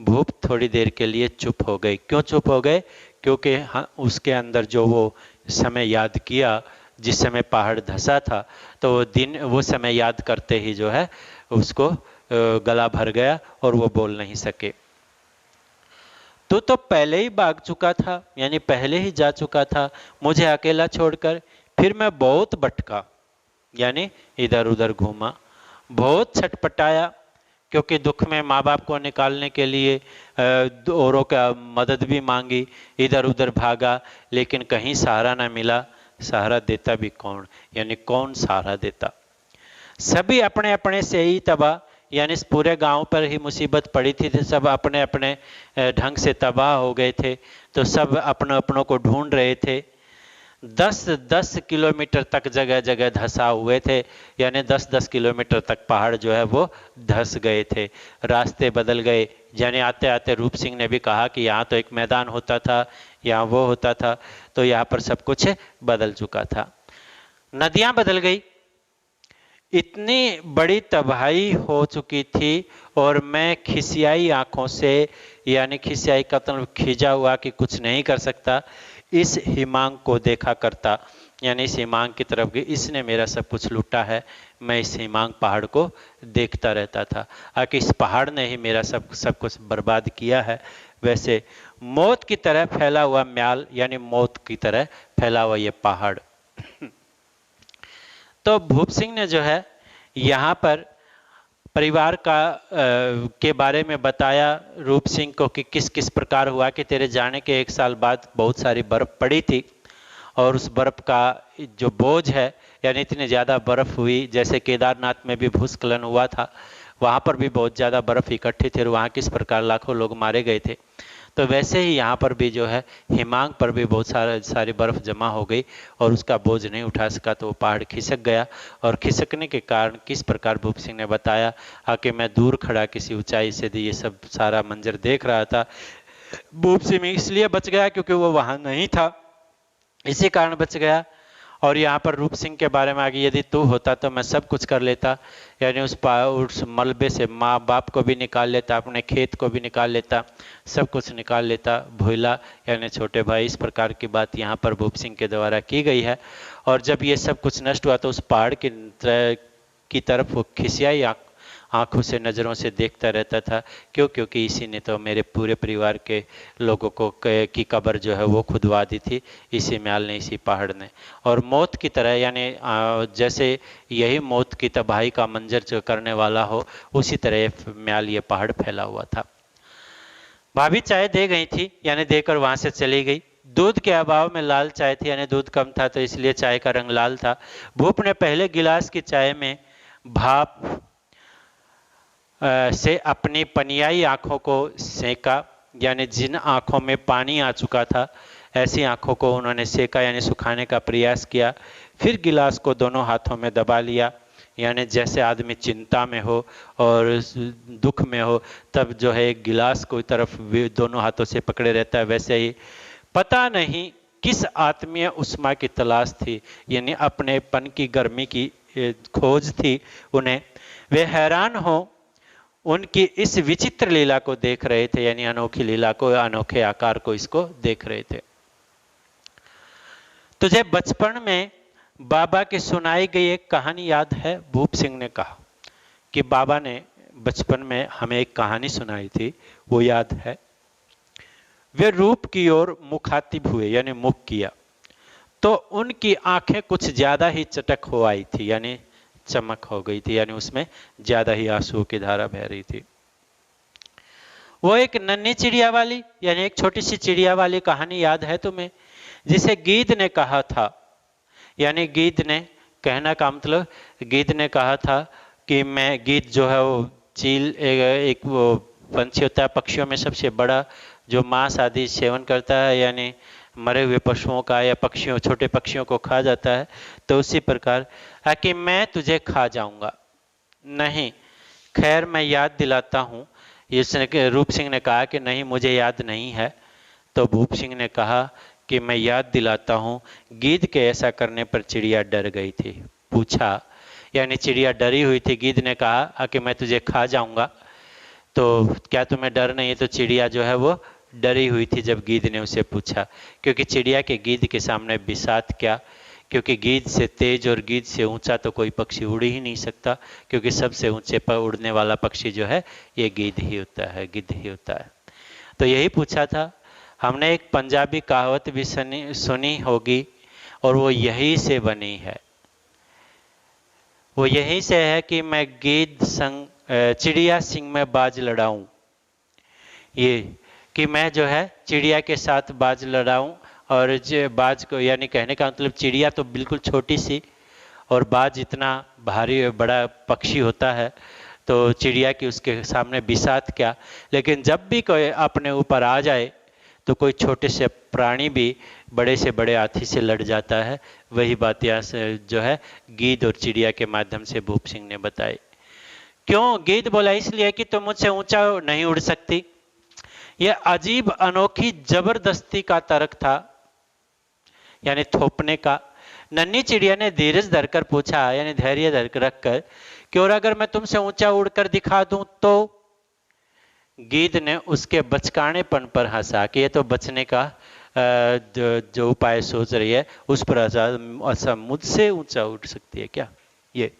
भूप थोड़ी देर के लिए चुप हो गई। क्यों चुप हो गए? क्योंकि उसके अंदर जो वो समय याद किया जिस समय पहाड़ धंसा था, तो वो समय याद करते ही जो है उसको गला भर गया और वो बोल नहीं सके। तू तो पहले ही भाग चुका था, यानी पहले ही जा चुका था मुझे अकेला छोड़कर। फिर मैं बहुत भटका, यानी इधर उधर घूमा, बहुत छटपटाया, क्योंकि दुख में माँ बाप को निकालने के लिए औरों का मदद भी मांगी, इधर उधर भागा, लेकिन कहीं सहारा ना मिला। सहारा देता भी कौन, यानी कौन सहारा देता? सभी अपने अपने से ही तबाह, यानी इस पूरे गांव पर ही मुसीबत पड़ी थी, सब अपने अपने ढंग से तबाह हो गए थे। तो सब अपनों अपनों को ढूंढ रहे थे। 10-10 किलोमीटर तक जगह जगह धंसा हुए थे, यानी 10-10 किलोमीटर तक पहाड़ जो है वो धंस गए थे। रास्ते बदल गए, यानी आते आते रूप सिंह ने भी कहा कि यहाँ तो एक मैदान होता था, यहाँ वो होता था, तो यहाँ पर सब कुछ बदल चुका था। नदियाँ बदल गई, इतनी बड़ी तबाही हो चुकी थी, और मैं खिसियाई आंखों से, यानी खिसियाई का मतलब खिजा हुआ कि कुछ नहीं कर सकता, इस हिमांग को देखा करता, यानी इस हिमांग की तरफ गई। इसने मेरा सब कुछ लूटा है, मैं इस हिमांग पहाड़ को देखता रहता था, आखिर इस पहाड़ ने ही मेरा सब कुछ बर्बाद किया है। वैसे मौत की तरह फैला हुआ म्याल, यानी मौत की तरह फैला हुआ ये पहाड़। तो भूप सिंह ने जो है यहाँ पर परिवार के बारे में बताया रूप सिंह को कि किस किस प्रकार हुआ कि तेरे जाने के 1 साल बाद बहुत सारी बर्फ पड़ी थी, और उस बर्फ का जो बोझ है, यानी इतनी ज़्यादा बर्फ हुई, जैसे केदारनाथ में भी भूस्खलन हुआ था, वहाँ पर भी बहुत ज़्यादा बर्फ इकट्ठी थी और वहाँ किस प्रकार लाखों लोग मारे गए थे, तो वैसे ही यहाँ पर भी जो है हिमांग पर भी बहुत सारी बर्फ जमा हो गई और उसका बोझ नहीं उठा सका, तो वो पहाड़ खिसक गया। और खिसकने के कारण किस प्रकार भूप सिंह ने बताया कि मैं दूर खड़ा किसी ऊंचाई से ये सब सारा मंजर देख रहा था। भूप सिंह इसलिए बच गया क्योंकि वो वहां नहीं था, इसी कारण बच गया। और यहाँ पर रूप सिंह के बारे में आगे, यदि तू होता तो मैं सब कुछ कर लेता, यानी उस मलबे से माँ बाप को भी निकाल लेता, अपने खेत को भी निकाल लेता, सब कुछ निकाल लेता, भोला यानी छोटे भाई। इस प्रकार की बात यहाँ पर भूप सिंह के द्वारा की गई है। और जब ये सब कुछ नष्ट हुआ तो उस पहाड़ की तरफ वो खिसियाई आंखों से, नज़रों से देखता रहता था। क्योंकि इसी ने तो मेरे पूरे परिवार के लोगों को की कब्र जो है वो खुदवा दी थी, इसी म्याल ने, इसी पहाड़ ने। और मौत की तरह, यानी जैसे यही मौत की तबाही का मंजर जो करने वाला हो, उसी तरह म्याल ये पहाड़ फैला हुआ था। भाभी चाय दे गई थी, यानी देकर वहां से चली गई। दूध के अभाव में लाल चाय थी, यानी दूध कम था तो इसलिए चाय का रंग लाल था। भूप ने पहले गिलास की चाय में भाप से अपनी पनियाई आंखों को सेका, यानी जिन आंखों में पानी आ चुका था ऐसी आंखों को उन्होंने सेका, यानी सुखाने का प्रयास किया। फिर गिलास को दोनों हाथों में दबा लिया, यानी जैसे आदमी चिंता में हो और दुख में हो तब जो है एक गिलास को तरफ दोनों हाथों से पकड़े रहता है, वैसे ही पता नहीं किस आत्मीय उष्मा की तलाश थी, यानी अपनेपन की गर्मी की खोज थी उन्हें। वे हैरान हो उनकी इस विचित्र लीला को देख रहे थे, यानी अनोखी लीला को, अनोखे आकार को, इसको देख रहे थे। तुझे बचपन में बाबा की सुनाई गई एक कहानी याद है? भूप सिंह ने कहा कि बाबा ने बचपन में हमें एक कहानी सुनाई थी, वो याद है। वे रूप की ओर मुखातिब हुए, यानी मुख किया, तो उनकी आंखें कुछ ज्यादा ही चटक हो आई थी, यानी चमक हो गई थी, यानी उसमें ज्यादा ही आंसू की धारा बह रही थी। वो एक नन्ही चिड़िया वाली, यानी एक छोटी सी चिड़िया वाली कहानी याद है तुम्हें, जिसे गीद ने कहा था, यानी गीद ने, कहना का मतलब गीद ने कहा था कि मैं, गीद जो है वो चील, एक वो पंछी होता है, पक्षियों में सबसे बड़ा जो मांस आदि सेवन करता है, यानी मरे हुए पशुओं का या पक्षियों, छोटे पक्षियों को खा जाता है, तो उसी प्रकार है कि मैं तुझे खा जाऊंगा। नहीं, खैर मैं याद दिलाता हूँ। इसने, रूप सिंह ने कहा कि नहीं मुझे याद नहीं है। तो भूप सिंह ने कहा कि मैं याद दिलाता हूँ। गिद्ध के ऐसा करने पर चिड़िया डर गई थी। पूछा, यानी चिड़िया डरी हुई थी। गिद्ध ने कहा कि मैं तुझे खा जाऊंगा, तो क्या तुम्हें डर नहीं है? तो चिड़िया जो है वो डरी हुई थी जब गिद्ध ने उसे पूछा, क्योंकि चिड़िया के गिद्ध के सामने बिसात क्या, क्योंकि गिद्ध से तेज और गिद्ध से ऊंचा तो कोई पक्षी उड़ ही नहीं सकता, क्योंकि सबसे ऊंचे पर उड़ने वाला पक्षी जो है ये गिद्ध ही होता है, गिद्ध ही होता है। तो यही पूछा था। हमने एक पंजाबी कहावत भी सुनी होगी, और वो यही से बनी है। वो यही से है कि मैं गिद्ध संग चिड़िया सिंह में बाज लड़ाऊं। ये कि मैं जो है चिड़िया के साथ बाज लड़ाऊं, और बाज को, यानी कहने का मतलब चिड़िया तो बिल्कुल छोटी सी, और बाज इतना भारी बड़ा पक्षी होता है, तो चिड़िया की उसके सामने बिसात क्या। लेकिन जब भी कोई अपने ऊपर आ जाए तो कोई छोटे से प्राणी भी बड़े से बड़े हाथी से लड़ जाता है। वही बात यहाँ से जो है गिद्ध और चिड़िया के माध्यम से भूप सिंह ने बताई। क्यों? गिद्ध बोला इसलिए कि तुम मुझसे ऊंचा नहीं उड़ सकती। यह अजीब अनोखी जबरदस्ती का तर्क था, यानी थोपने का। नन्ही चिड़िया ने धीरज धरकर पूछा, यानी धैर्य धर रखकर, कि और अगर मैं तुमसे ऊंचा उड़कर दिखा दूं तो? गिद्ध ने उसके बचकानेपन पर हंसा कि ये तो बचने का जो उपाय सोच रही है उस पर हंसा। मुझसे ऊंचा उड़ सकती है क्या ये?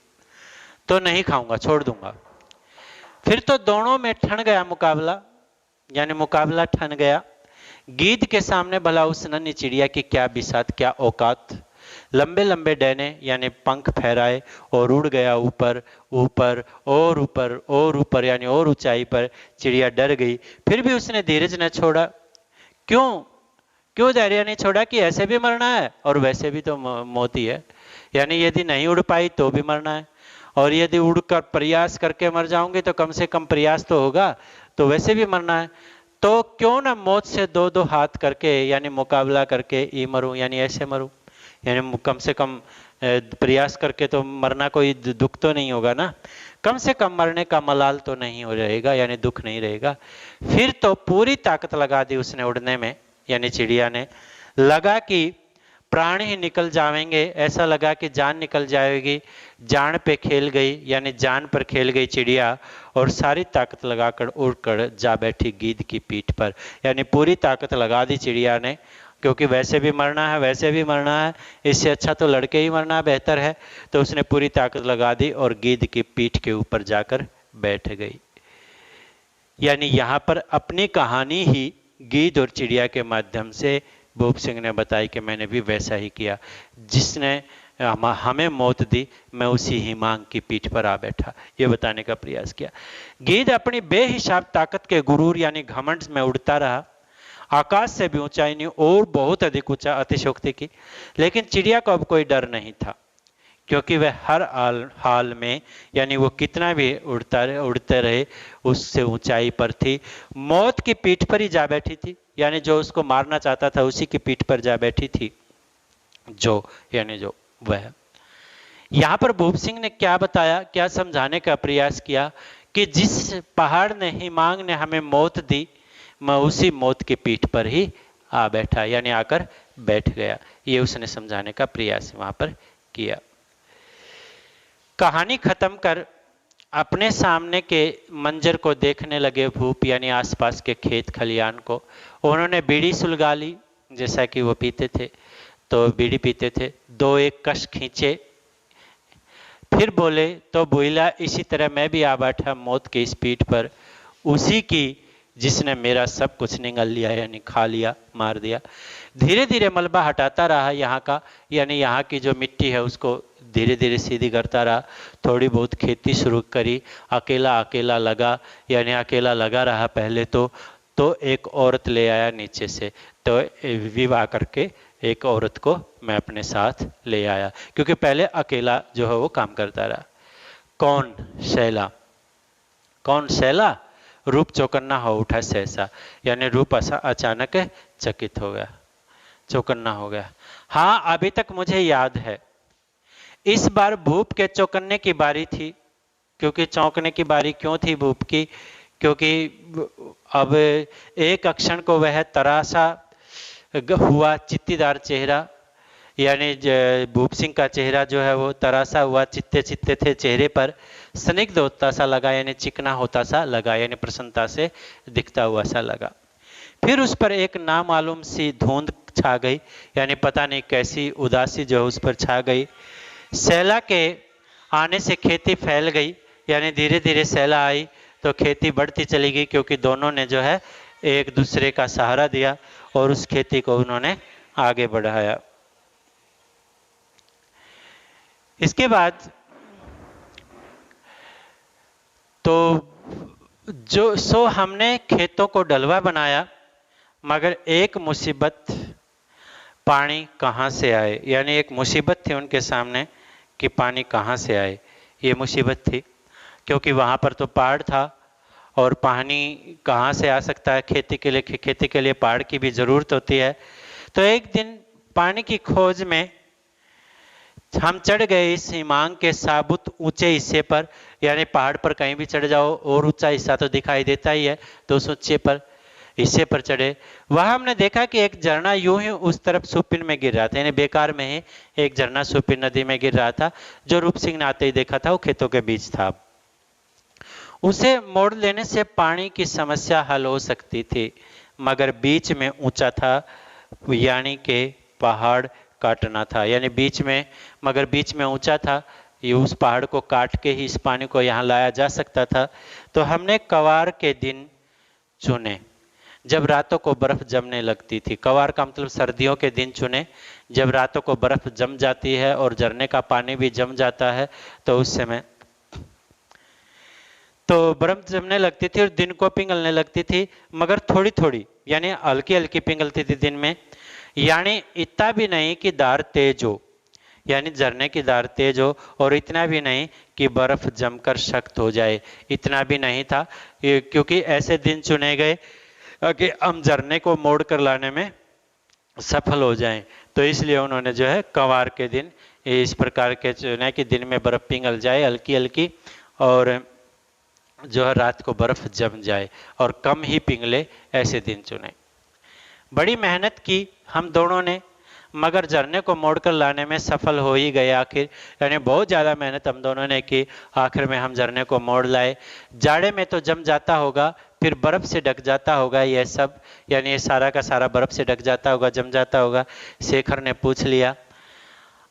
तो नहीं खाऊंगा, छोड़ दूंगा। फिर तो दोनों में ठन गया मुकाबला, यानी मुकाबला ठन गया। गिद्ध के सामने भला उस नन्ही चिड़िया की क्या बिसात, क्या औकात। लंबे लंबे डैने यानी पंख फहराए और उड़ गया ऊपर ऊपर और ऊपर और ऊपर, यानी और ऊंचाई पर। चिड़िया डर गई, फिर भी उसने धीरज न छोड़ा। क्यों? क्यों धैर्य नहीं छोड़ा? कि ऐसे भी मरना है और वैसे भी तो मौत ही है, यानी यदि नहीं उड़ पाई तो भी मरना है, और यदि उड़कर प्रयास करके मर जाऊंगे तो कम से कम प्रयास तो होगा, तो वैसे भी मरना है। तो क्यों ना मौत से दो दो हाथ करके, यानी मुकाबला करके ही मरूं, यानी ऐसे मरूं, यानी कम से कम प्रयास करके तो मरना कोई दुख तो नहीं होगा ना, कम से कम मरने का मलाल तो नहीं हो रहेगा, यानी दुख नहीं रहेगा। फिर तो पूरी ताकत लगा दी उसने उड़ने में, यानी चिड़िया ने। लगा कि प्राण ही निकल जाएंगे, ऐसा लगा कि जान निकल जाएगी। जान पे खेल गई, यानी जान पर खेल गई चिड़िया, और सारी ताकत लगाकर उड़कर जा बैठी गिद्ध की पीठ पर, यानी पूरी ताकत लगा दी चिड़िया ने, क्योंकि वैसे भी मरना है वैसे भी मरना है, इससे अच्छा तो लड़के ही मरना बेहतर है। तो उसने पूरी ताकत लगा दी और गिद्ध की पीठ के ऊपर जाकर बैठ गई। यानी यहाँ पर अपनी कहानी ही गिद्ध और चिड़िया के माध्यम से भूप सिंह ने बताई कि मैंने भी वैसा ही किया। जिसने हमें मौत दी, मैं उसी हिमांग की पीठ पर आ बैठा, ये बताने का प्रयास किया। गिद्ध अपनी बेहिसाब ताकत के गुरूर यानी घमंड में उड़ता रहा, आकाश से भी ऊंचाई नहीं और बहुत अधिक ऊंचा, अतिशयोक्ति की। लेकिन चिड़िया को अब कोई डर नहीं था, क्योंकि वह हर हाल में, यानी वो कितना भी उड़ते रहे, उससे ऊंचाई पर थी। मौत की पीठ पर ही जा बैठी थी, यानी जो उसको मारना चाहता था उसी की पीठ पर जा बैठी थी, जो यानी जो वह। यहां पर भूप सिंह ने क्या बताया, क्या समझाने का प्रयास किया कि जिस पहाड़ ने, हिमांग ने हमें मौत दी, मैं उसी मौत की पीठ पर ही आ बैठा, यानी आकर बैठ गया। ये उसने समझाने का प्रयास वहां पर किया। कहानी खत्म कर अपने सामने के मंजर को देखने लगे भूप, यानी आसपास के खेत खलियान को। उन्होंने बीड़ी सुलगा ली, जैसा कि वो पीते थे, तो बीड़ी पीते थे। दो एक कश खींचे, फिर बोले, तो बोला इसी तरह मैं भी आ बैठा मौत की इस पीठ पर, उसी की जिसने मेरा सब कुछ निगल लिया, यानी खा लिया, मार दिया। धीरे धीरे मलबा हटाता रहा यहाँ का, यानी यहाँ की जो मिट्टी है उसको धीरे धीरे सीधी करता रहा। थोड़ी बहुत खेती शुरू करी, अकेला अकेला लगा, यानी अकेला लगा रहा पहले तो एक औरत ले आया नीचे से, तो विवाह करके एक औरत को मैं अपने साथ ले आया, क्योंकि पहले अकेला जो है वो काम करता रहा। कौन? शैला। कौन? शैला। रूप चौकन्ना हो उठा सहसा, यानी रूप अचानक चकित हो गया, चौकन्ना हो गया। हाँ, अभी तक मुझे याद है। इस बार भूप के चौकन्ने की बारी थी। क्योंकि चौंकने की बारी क्यों थी भूप की? क्योंकि अब एक क्षण को वह तरासा हुआ चित्तीदार चेहरा, यानी भूप सिंह का चेहरा जो है वो तरासा हुआ, चित्ते चित्ते थे चेहरे पर, स्निग्ध होता सा लगा, यानी चिकना होता सा लगा, यानी प्रसन्नता से दिखता हुआ सा लगा। फिर उस पर एक नामालूम सी धुंध छा गई, यानी पता नहीं कैसी उदासी जो है उस पर छा गई। सैला के आने से खेती फैल गई, यानी धीरे धीरे सैला आई तो खेती बढ़ती चली गई, क्योंकि दोनों ने जो है एक दूसरे का सहारा दिया और उस खेती को उन्होंने आगे बढ़ाया। इसके बाद तो हमने खेतों को डलवा बनाया, मगर एक मुसीबत, पानी कहाँ से आए, यानी एक मुसीबत थी उनके सामने कि पानी कहाँ से आए, ये मुसीबत थी। क्योंकि वहाँ पर तो पहाड़ था और पानी कहाँ से आ सकता है खेती के लिए? खेती के लिए पहाड़ की भी ज़रूरत होती है। तो एक दिन पानी की खोज में हम चढ़ गए इस हिमांग के साबुत ऊंचे हिस्से पर, यानी पहाड़ पर कहीं भी चढ़ जाओ और ऊंचा हिस्सा तो दिखाई देता ही है, तो उस ऊंचे पर हिस्से पर चढ़े। वहां हमने देखा कि एक झरना यूं ही उस तरफ सुपिन में गिर रहा था, यानी बेकार में ही एक झरना सुपिन नदी में गिर रहा था, जो रूप सिंह ने आते ही देखा था, वो खेतों के बीच था। उसे मोड़ लेने से पानी की समस्या हल हो सकती थी, मगर बीच में ऊंचा था, यानी कि पहाड़ काटना था, यानी बीच में, मगर बीच में ऊंचा था, ये उस पहाड़ को काट के ही इस पानी को यहाँ लाया जा सकता था। तो हमने कवार के दिन चुने, जब रातों को बर्फ जमने लगती थी। कवार का मतलब सर्दियों के दिन चुने, जब रातों को बर्फ जम जाती है और झरने का पानी भी जम जाता है, तो उस समय तो बर्फ जमने लगती थी और दिन को पिघलने लगती थी, मगर थोड़ी थोड़ी, यानी हल्की हल्की पिघलती थी दिन में, यानी इतना भी नहीं कि धार तेज हो, यानी झरने की धार तेज हो, और इतना भी नहीं कि बर्फ जमकर सख्त हो जाए, इतना भी नहीं था। क्योंकि ऐसे दिन चुने गए कि हम झरने को मोड़ कर लाने में सफल हो जाएं, तो इसलिए उन्होंने जो है कंवार के दिन इस प्रकार के चुने कि दिन में बर्फ पिघल जाए हल्की हल्की, और जो है रात को बर्फ जम जाए और कम ही पिघले, ऐसे दिन चुने। बड़ी मेहनत की हम दोनों ने, मगर झरने को मोड़कर लाने में सफल हो ही गए आखिर, यानी बहुत ज़्यादा मेहनत हम दोनों ने की, आखिर में हम झरने को मोड़ लाए। जाड़े में तो जम जाता होगा, फिर बर्फ से ढक जाता होगा यह सब, यानी ये सारा का सारा बर्फ से ढक जाता होगा, जम जाता होगा। शेखर ने पूछ लिया,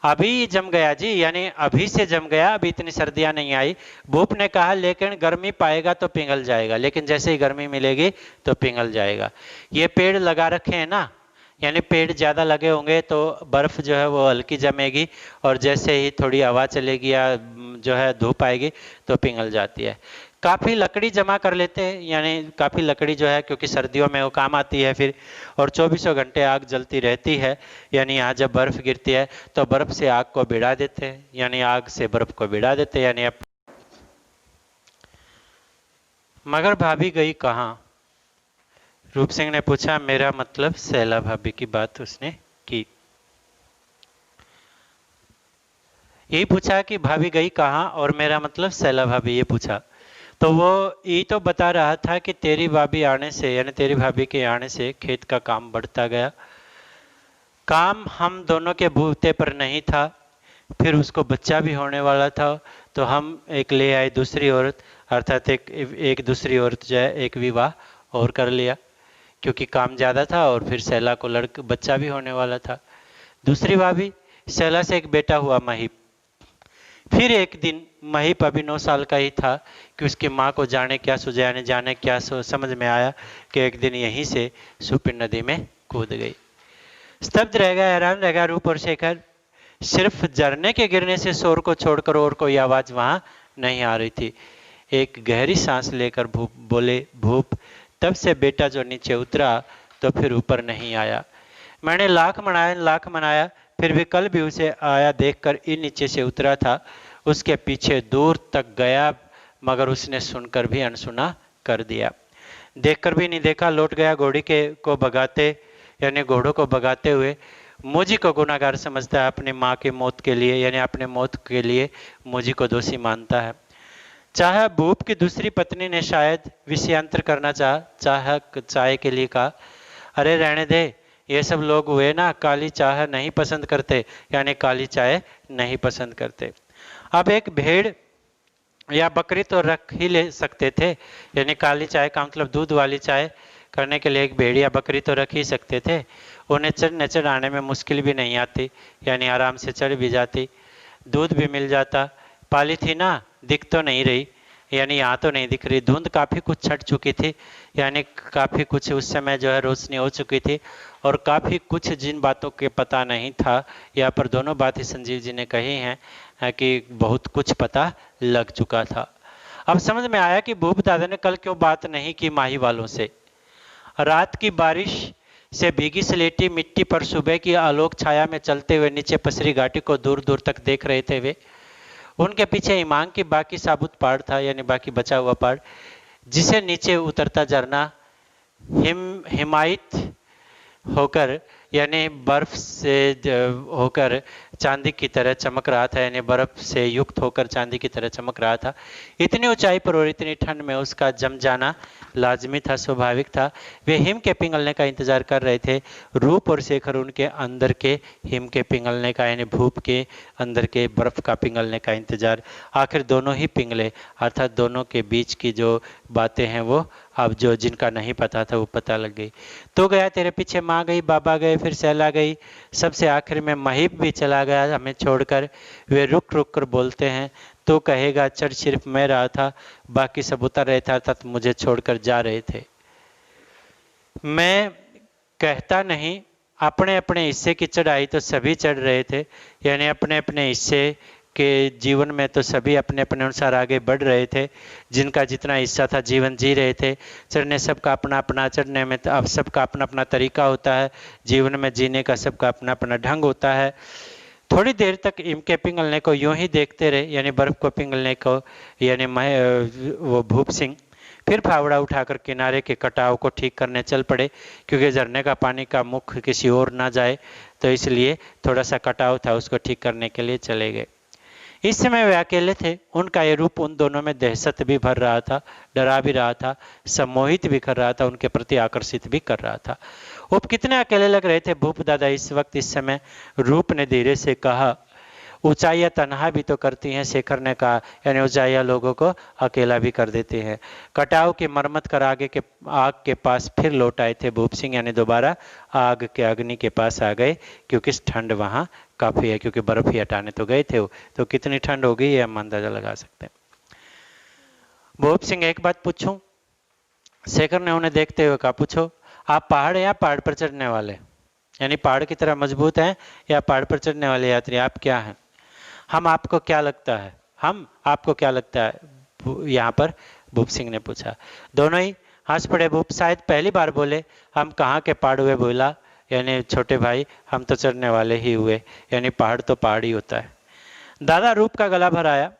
अभी जम गया जी, यानी अभी से जम गया, अभी इतनी सर्दियां नहीं आई। भूप ने कहा, लेकिन गर्मी पाएगा तो पिघल जाएगा, लेकिन जैसे ही गर्मी मिलेगी तो पिघल जाएगा। ये पेड़ लगा रखे हैं ना, यानी पेड़ ज़्यादा लगे होंगे तो बर्फ़ जो है वो हल्की जमेगी, और जैसे ही थोड़ी हवा चलेगी या जो है धूप आएगी तो पिघल जाती है। काफ़ी लकड़ी जमा कर लेते हैं, यानी काफ़ी लकड़ी जो है, क्योंकि सर्दियों में वो काम आती है फिर, और 24 घंटे आग जलती रहती है, यानी यहाँ जब बर्फ़ गिरती है तो बर्फ़ से आग को भिड़ा देते हैं, यानी आग से बर्फ़ को भिड़ा देते हैं, यानी मगर भाभी गई कहाँ? रूप सिंह ने पूछा। मेरा मतलब सैला भाभी की बात उसने की। यही पूछा कि भाभी गई कहाँ, और मेरा मतलब सैला भाभी, ये पूछा। तो वो ये तो बता रहा था कि तेरी भाभी आने से, यानी तेरी भाभी के आने से खेत का काम बढ़ता गया। काम हम दोनों के बूते पर नहीं था, फिर उसको बच्चा भी होने वाला था, तो हम एक ले आए दूसरी औरत, अर्थात एक दूसरी औरत जो है एक विवाह और कर लिया, क्योंकि काम ज़्यादा था, और फिर सैला को बच्चा भी होने वाला था। दूसरी भाभी, सैला से एक बेटा हुआ महिप। फिर एक दिन महिप अभी 9 साल का ही था कि उसकी माँ को जाने क्या सुझाने, जाने क्या समझ में आया कि एक दिन यहीं से सुपिन नदी में कूद गई। स्तब्ध रह गया, हैरान रह गया रूप और शेखर। सिर्फ झरने के गिरने से शोर को छोड़कर और कोई आवाज़ वहाँ नहीं आ रही थी। एक गहरी सांस लेकर भूप बोले, भूप, तब से बेटा जो नीचे उतरा तो फिर ऊपर नहीं आया। मैंने लाख मनाया, फिर भी कल भी उसे आया देखकर इन नीचे से उतरा था। उसके पीछे दूर तक गया, मगर उसने सुनकर भी अनसुना कर दिया। देखकर भी नहीं देखा, लौट गया घोड़ी के को भगाते यानी घोड़ों को भगाते हुए। मुझी को गुनाहगार समझता है, अपनी माँ की मौत के लिए यानी अपने मौत के लिए मुझी को दोषी मानता है। चाहे भूप की दूसरी पत्नी ने शायद विषयांतर करना चाय के लिए कहा, अरे रहने दे, ये सब लोग हुए ना काली चाय नहीं पसंद करते यानी काली चाय नहीं पसंद करते। अब एक भेड़ या बकरी तो रख ही ले सकते थे, यानी काली चाय का मतलब दूध वाली चाय करने के लिए एक भेड़ या बकरी तो रख ही सकते थे। उन्हें चढ़ने चढ़ाने में मुश्किल भी नहीं आती, यानी आराम से चढ़ भी जाती, दूध भी मिल जाता। पाली थी ना, दिख तो नहीं रही, यानी यहाँ तो नहीं दिख रही। धुंध काफ़ी कुछ छट चुकी थी, यानी काफ़ी कुछ उस समय जो है रोशनी हो चुकी थी, और काफ़ी कुछ जिन बातों के पता नहीं था, यहाँ पर दोनों बातें संजीव जी ने कही हैं कि बहुत कुछ पता लग चुका था। अब समझ में आया कि भूप दादा ने कल क्यों बात नहीं की माही वालों से। रात की बारिश से भीगी स्लेटी मिट्टी पर सुबह की आलोक छाया में चलते हुए नीचे पसरी घाटी को दूर दूर तक देख रहे थे वे। उनके पीछे इमांग की बाकी साबुत पहाड़ था, यानी बाकी बचा हुआ पहाड़, जिसे नीचे उतरता झरना हिमायित होकर यानी बर्फ से होकर चांदी की तरह चमक रहा था, यानी बर्फ से युक्त होकर चांदी की तरह चमक रहा था। इतनी ऊंचाई पर और इतनी ठंड में उसका जम जाना लाजमी था, स्वाभाविक था। वे हिम के पिघलने का इंतजार कर रहे थे। रूप और शेखर उनके अंदर के हिम के पिघलने का यानी भूप के अंदर के बर्फ का पिघलने का इंतजार। आखिर दोनों ही पिघले, अर्थात दोनों के बीच की जो बातें हैं वो अब जो जिनका नहीं पता था वो पता लग गई। तो गया तेरे पीछे माँ गई, बाबा गए, फिर सैला गई, सबसे आखिर में महीप भी चला गया हमें छोड़कर। वे रुक रुक कर बोलते हैं, तो कहेगा चढ़ सिर्फ मैं रहा था, बाकी सब उतर रहे थे, अर्थात मुझे छोड़कर जा रहे थे। मैं कहता नहीं, अपने अपने हिस्से की चढ़ाई तो सभी चढ़ रहे थे, यानी अपने अपने हिस्से के जीवन में तो सभी अपने अपने अनुसार आगे बढ़ रहे थे। जिनका जितना हिस्सा था जीवन जी रहे थे। चढ़ने सबका अपना अपना, चढ़ने में तो अब सबका अपना अपना तरीका होता है, जीवन में जीने का सबका अपना अपना ढंग होता है। थोड़ी देर तक हिम के पिघलने को यूं ही देखते रहे, यानी बर्फ को पिघलने को, यानी वो भूप सिंह फिर फावड़ा उठाकर किनारे के कटाव को ठीक करने चल पड़े, क्योंकि झरने का पानी का मुख किसी और ना जाए, तो इसलिए थोड़ा सा कटाव था, उसको ठीक करने के लिए चले गए। इस समय वे अकेले थे। उनका ये रूप उन दोनों में दहशत भी भर रहा था, डरा भी रहा था, सम्मोहित भी कर रहा था, उनके प्रति आकर्षित भी कर रहा था। वो कितने अकेले लग रहे थे भूप दादा इस वक्त। इस समय रूप ने धीरे से कहा, ऊंचाइयाँ तनहा भी तो करती हैं, शेखर ने कहा, यानी ऊंचाइयाँ लोगों को अकेला भी कर देती हैं। कटाव की मरम्मत कर आगे के आग के पास फिर लौट आए थे भूप सिंह, यानी दोबारा आग के अग्नि के पास आ गए, क्योंकि ठंड वहाँ काफ़ी है, क्योंकि बर्फ ही हटाने तो गए थे वो, तो कितनी ठंड होगी ये हम अंदाजा लगा सकते हैं। भूप सिंह, एक बात पूछूं? शेखर ने उन्हें देखते हुए कहा, पूछो। आप पहाड़ या पहाड़ पर चढ़ने वाले, यानी पहाड़ की तरह मजबूत हैं या पहाड़ पर चढ़ने वाले यात्री, आप क्या हैं? हम आपको क्या लगता है, हम आपको क्या लगता है, यहाँ पर भूप सिंह ने पूछा। दोनों ही हंस पड़े। भूप शायद पहली बार बोले, हम कहाँ के पहाड़ हुए? बोला, यानी छोटे भाई, हम तो चढ़ने वाले ही हुए, यानी पहाड़ तो पहाड़ ही होता है। दादा रूप का गला भराया,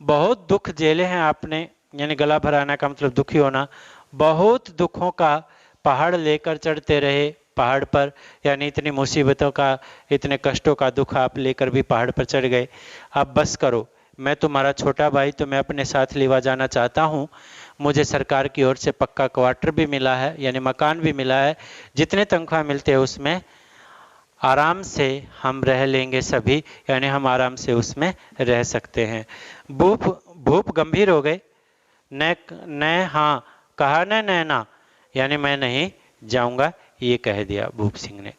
बहुत दुख झेले हैं आपने, यानी गला भराना का मतलब दुखी होना। बहुत दुखों का पहाड़ लेकर चढ़ते रहे पहाड़ पर, यानी इतनी मुसीबतों का, इतने कष्टों का दुख आप लेकर भी पहाड़ पर चढ़ गए। अब बस करो, मैं तुम्हारा छोटा भाई, तो मैं अपने साथ लेवा जाना चाहता हूँ। मुझे सरकार की ओर से पक्का क्वार्टर भी मिला है, यानी मकान भी मिला है, जितने तनख्वाह मिलते हैं उसमें आराम से हम रह लेंगे सभी, यानी हम आराम से उसमें रह सकते हैं। भूप भूप गंभीर हो गए। न हाँ कहा, न नैना, यानी मैं नहीं जाऊंगा, ये कह दिया भूप सिंह ने।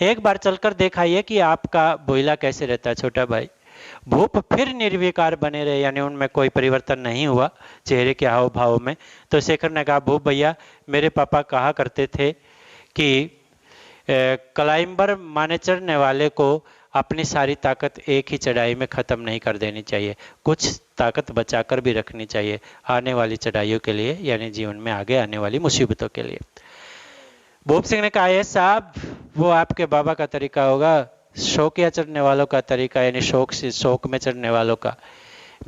एक बार चलकर दिखाइए कि आपका बोइला कैसे रहता है छोटा भाई। भूप फिर निर्विकार बने रहे, यानी उनमें कोई परिवर्तन नहीं हुआ चेहरे के हाव भाव में। तो शेखर ने कहा, भूप भैया, मेरे पापा कहा करते थे कि क्लाइंबर माने चढ़ने वाले को अपनी सारी ताकत एक ही चढ़ाई में ख़त्म नहीं कर देनी चाहिए, कुछ ताकत बचाकर भी रखनी चाहिए आने वाली चढ़ाइयों के लिए, यानी जीवन में आगे आने वाली मुसीबतों के लिए। भूप सिंह ने कहा, ये साहब वो आपके बाबा का तरीका होगा, शौकिया चढ़ने वालों का तरीका, यानी शौक से शौक में चढ़ने वालों का।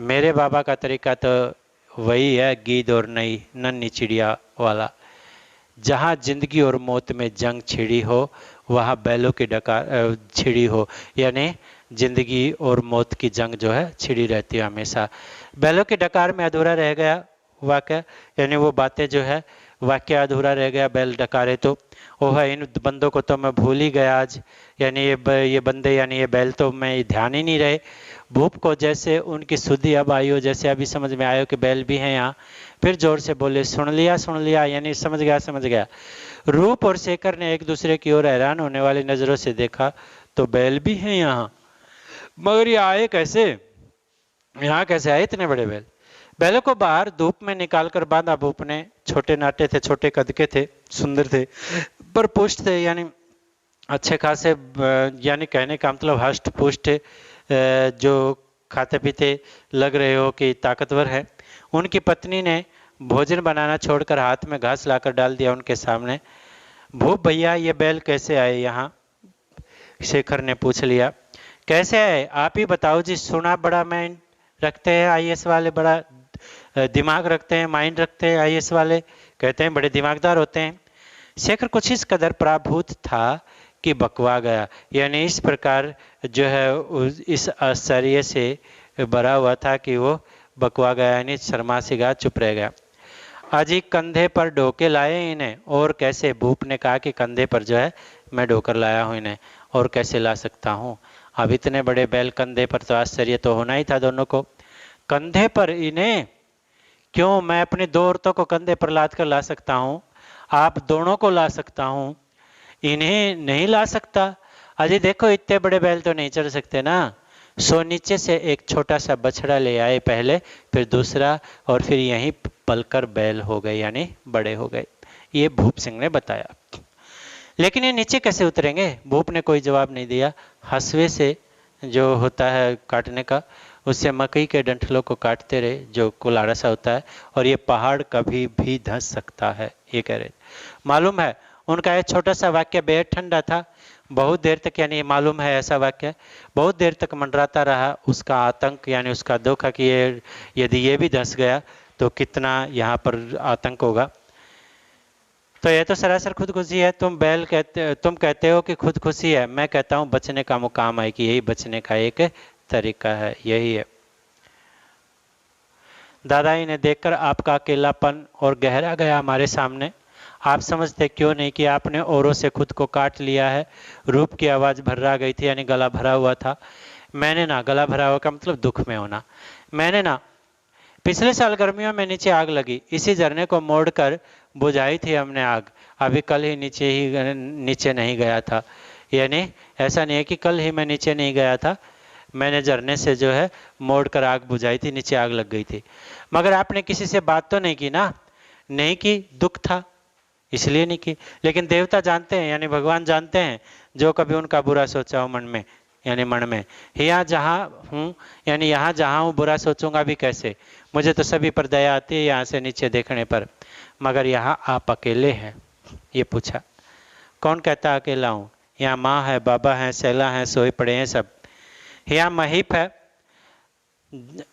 मेरे बाबा का तरीका तो वही है गीद और नई नन्ही चिड़िया वाला। जहाँ जिंदगी और मौत में जंग छिड़ी हो वहाँ बैलों की डकार छिड़ी हो, यानी जिंदगी और मौत की जंग जो है छिड़ी रहती है हमेशा। बैलों की डकार में अधूरा रह गया वाक्य, यानी वो बातें जो है वाक्य अधूरा रह गया, बैल डकारे तो ओह इन बंदों को तो मैं भूल ही गया आज, यानी ये बंदे यानी ये बैल तो मैं ध्यान ही नहीं रहे। भूप को जैसे उनकी सुधि अब आई हो, जैसे अभी समझ में आयो कि बैल भी हैं यहाँ। फिर जोर से बोले सुन लिया, यानी समझ गया। रूप और शेखर ने एक दूसरे की ओर हैरान होने वाली नजरों से देखा, तो बैल भी हैं यहाँ, मगर ये आए कैसे, यहाँ कैसे आए इतने बड़े बैल। बैलों को बाहर धूप में निकालकर बांधा भूप ने। छोटे नाटे थे, छोटे कद के थे, सुंदर थे, पर पुष्ट थे, यानी अच्छे खासे, यानी कहने का मतलब हष्ट पुष्ट, जो खाते पीते लग रहे हो कि ताकतवर है। उनकी पत्नी ने भोजन बनाना छोड़कर हाथ में घास लाकर डाल दिया उनके सामने। भूप भैया ये बैल कैसे आए यहाँ, शेखर ने पूछ लिया। कैसे आए आप ही बताओ जी, सुना बड़ा माइंड रखते हैं आईएएस वाले, बड़ा दिमाग रखते हैं, माइंड रखते हैं आईएएस वाले, कहते हैं बड़े दिमागदार होते हैं। शेखर कुछ इस कदर पराभूत था कि बकवा गया, यानी इस प्रकार जो है इस आश्चर्य से भरा हुआ था कि वो बकवा गया, यानी शर्मा से गा चुप रह गया। अजी कंधे पर ढोके लाए इन्हें, और कैसे, भूप ने कहा कि कंधे पर जो है मैं ढोकर लाया हूँ इन्हें, और कैसे ला सकता हूँ, अब इतने बड़े बैल कंधे पर, तो आश्चर्य तो होना ही था दोनों को। कंधे पर इन्हें क्यों, मैं अपनी 2 औरतों को कंधे पर लाद कर ला सकता हूँ, आप दोनों को ला सकता हूँ, इन्हें नहीं ला सकता। अजी देखो इतने बड़े बैल तो नहीं चढ़ सकते ना। सो नीचे से एक छोटा सा बछड़ा ले आए पहले, फिर दूसरा, और फिर यहीं पलकर बैल हो गए, यानी बड़े हो गए, ये भूप सिंह ने बताया। लेकिन ये नीचे कैसे उतरेंगे, भूप ने कोई जवाब नहीं दिया। हंसुए से जो होता है काटने का, उससे मकई के डंठलों को काटते रहे, जो कुलाड़ा सा होता है, और ये पहाड़ कभी भी धंस सकता है, ये कह रहे। मालूम है, उनका ये छोटा सा वाक्य बेहद ठंडा था। बहुत देर तक, यानी मालूम है ऐसा वाक्य बहुत देर तक मंडराता रहा उसका आतंक, यानी उसका दुख कि ये यदि ये भी धंस गया तो कितना यहाँ पर आतंक होगा। तो यह तो सरासर खुदकुशी है। तुम कहते हो कि खुदकुशी है, मैं कहता हूँ बचने का मुकाम है, कि यही बचने का एक तरीका है, यही है। दादाजी ने देखकर आपका अकेलापन और गहरा गया हमारे सामने। आप समझते क्यों नहीं कि आपने औरों से खुद को काट लिया है। रूप की आवाज़ भर्रा गई थी, यानी गला भरा हुआ था। मैंने ना, गला भरा हुआ का मतलब दुख में होना। मैंने ना, पिछले साल गर्मियों में नीचे आग लगी, इसी झरने को मोड़कर बुझाई थी हमने आग। अभी कल ही नीचे नहीं गया था, यानी ऐसा नहीं है कि कल ही मैं नीचे नहीं गया था, मैंने झरने से जो है मोड़कर आग बुझाई थी, नीचे आग लग गई थी। मगर आपने किसी से बात तो नहीं की ना? नहीं की, दुख था इसलिए नहीं की। लेकिन देवता जानते हैं, यानी भगवान जानते हैं, जो कभी उनका बुरा सोचा हो मन में, यानी मन में। यहाँ जहाँ हूँ, यानी यहाँ जहाँ हूँ बुरा सोचूंगा भी कैसे, मुझे तो सभी पर दया आती है यहाँ से नीचे देखने पर। मगर यहाँ आप अकेले हैं, ये पूछा। कौन कहता अकेला हूँ, यहाँ माँ है, बाबा है, सैला है, सोए पड़े हैं सब। यहाँ महीप है,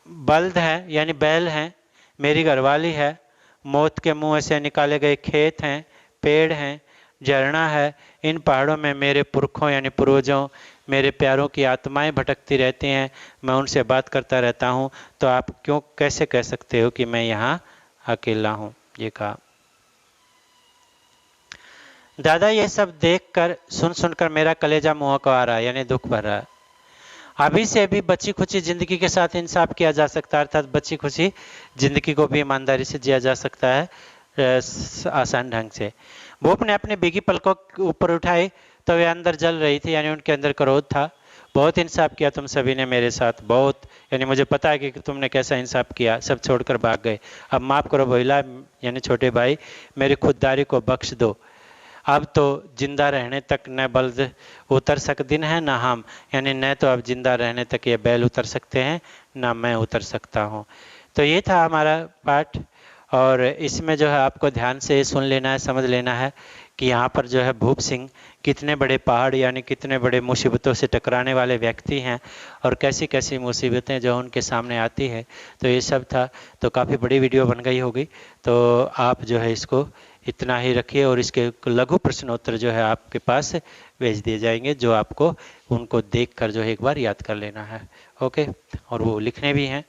बल्द है, यानी बैल हैं, मेरी घरवाली है, मौत के मुंह से निकाले गए खेत हैं, पेड़ हैं, झरना है। इन पहाड़ों में मेरे पुरखों यानी पूर्वजों, मेरे प्यारों की आत्माएं भटकती रहती हैं, मैं उनसे बात करता रहता हूँ। तो आप क्यों कैसे कह सकते हो कि मैं यहाँ अकेला हूँ, ये कहा। दादा ये सब देखकर सुन सुनकर मेरा कलेजा मुँह को आ रहा है, यानी दुख भर रहा है। अभी से भी बची खुची जिंदगी के साथ इंसाफ किया जा सकता है, अर्थात बची खुची जिंदगी को भी ईमानदारी से जिया जा सकता है, आसान ढंग से। भूप ने अपने भीगी पलकों ऊपर उठाई तो वे अंदर जल रही थी, यानी उनके अंदर क्रोध था। बहुत इंसाफ किया तुम सभी ने मेरे साथ, बहुत, यानी मुझे पता है कि तुमने कैसा इंसाफ किया, सब छोड़कर भाग गए। अब माफ करो भोला, यानी छोटे भाई, मेरी खुददारी को बख्श दो। अब तो जिंदा रहने तक न बल्द उतर सकते हैं न हम, यानी न तो अब जिंदा रहने तक ये बैल उतर सकते हैं न मैं उतर सकता हूँ। तो ये था हमारा पाठ, और इसमें जो है आपको ध्यान से सुन लेना है, समझ लेना है कि यहाँ पर जो है भूप सिंह कितने बड़े पहाड़ यानी कितने बड़े मुसीबतों से टकराने वाले व्यक्ति हैं और कैसी कैसी मुसीबतें जो उनके सामने आती है। तो ये सब था। तो काफ़ी बड़ी वीडियो बन गई होगी, तो आप जो है इसको इतना ही रखिए और इसके लघु प्रश्नोत्तर जो है आपके पास भेज दिए जाएंगे, जो आपको उनको देखकर जो है एक बार याद कर लेना है। ओके, और वो लिखने भी हैं।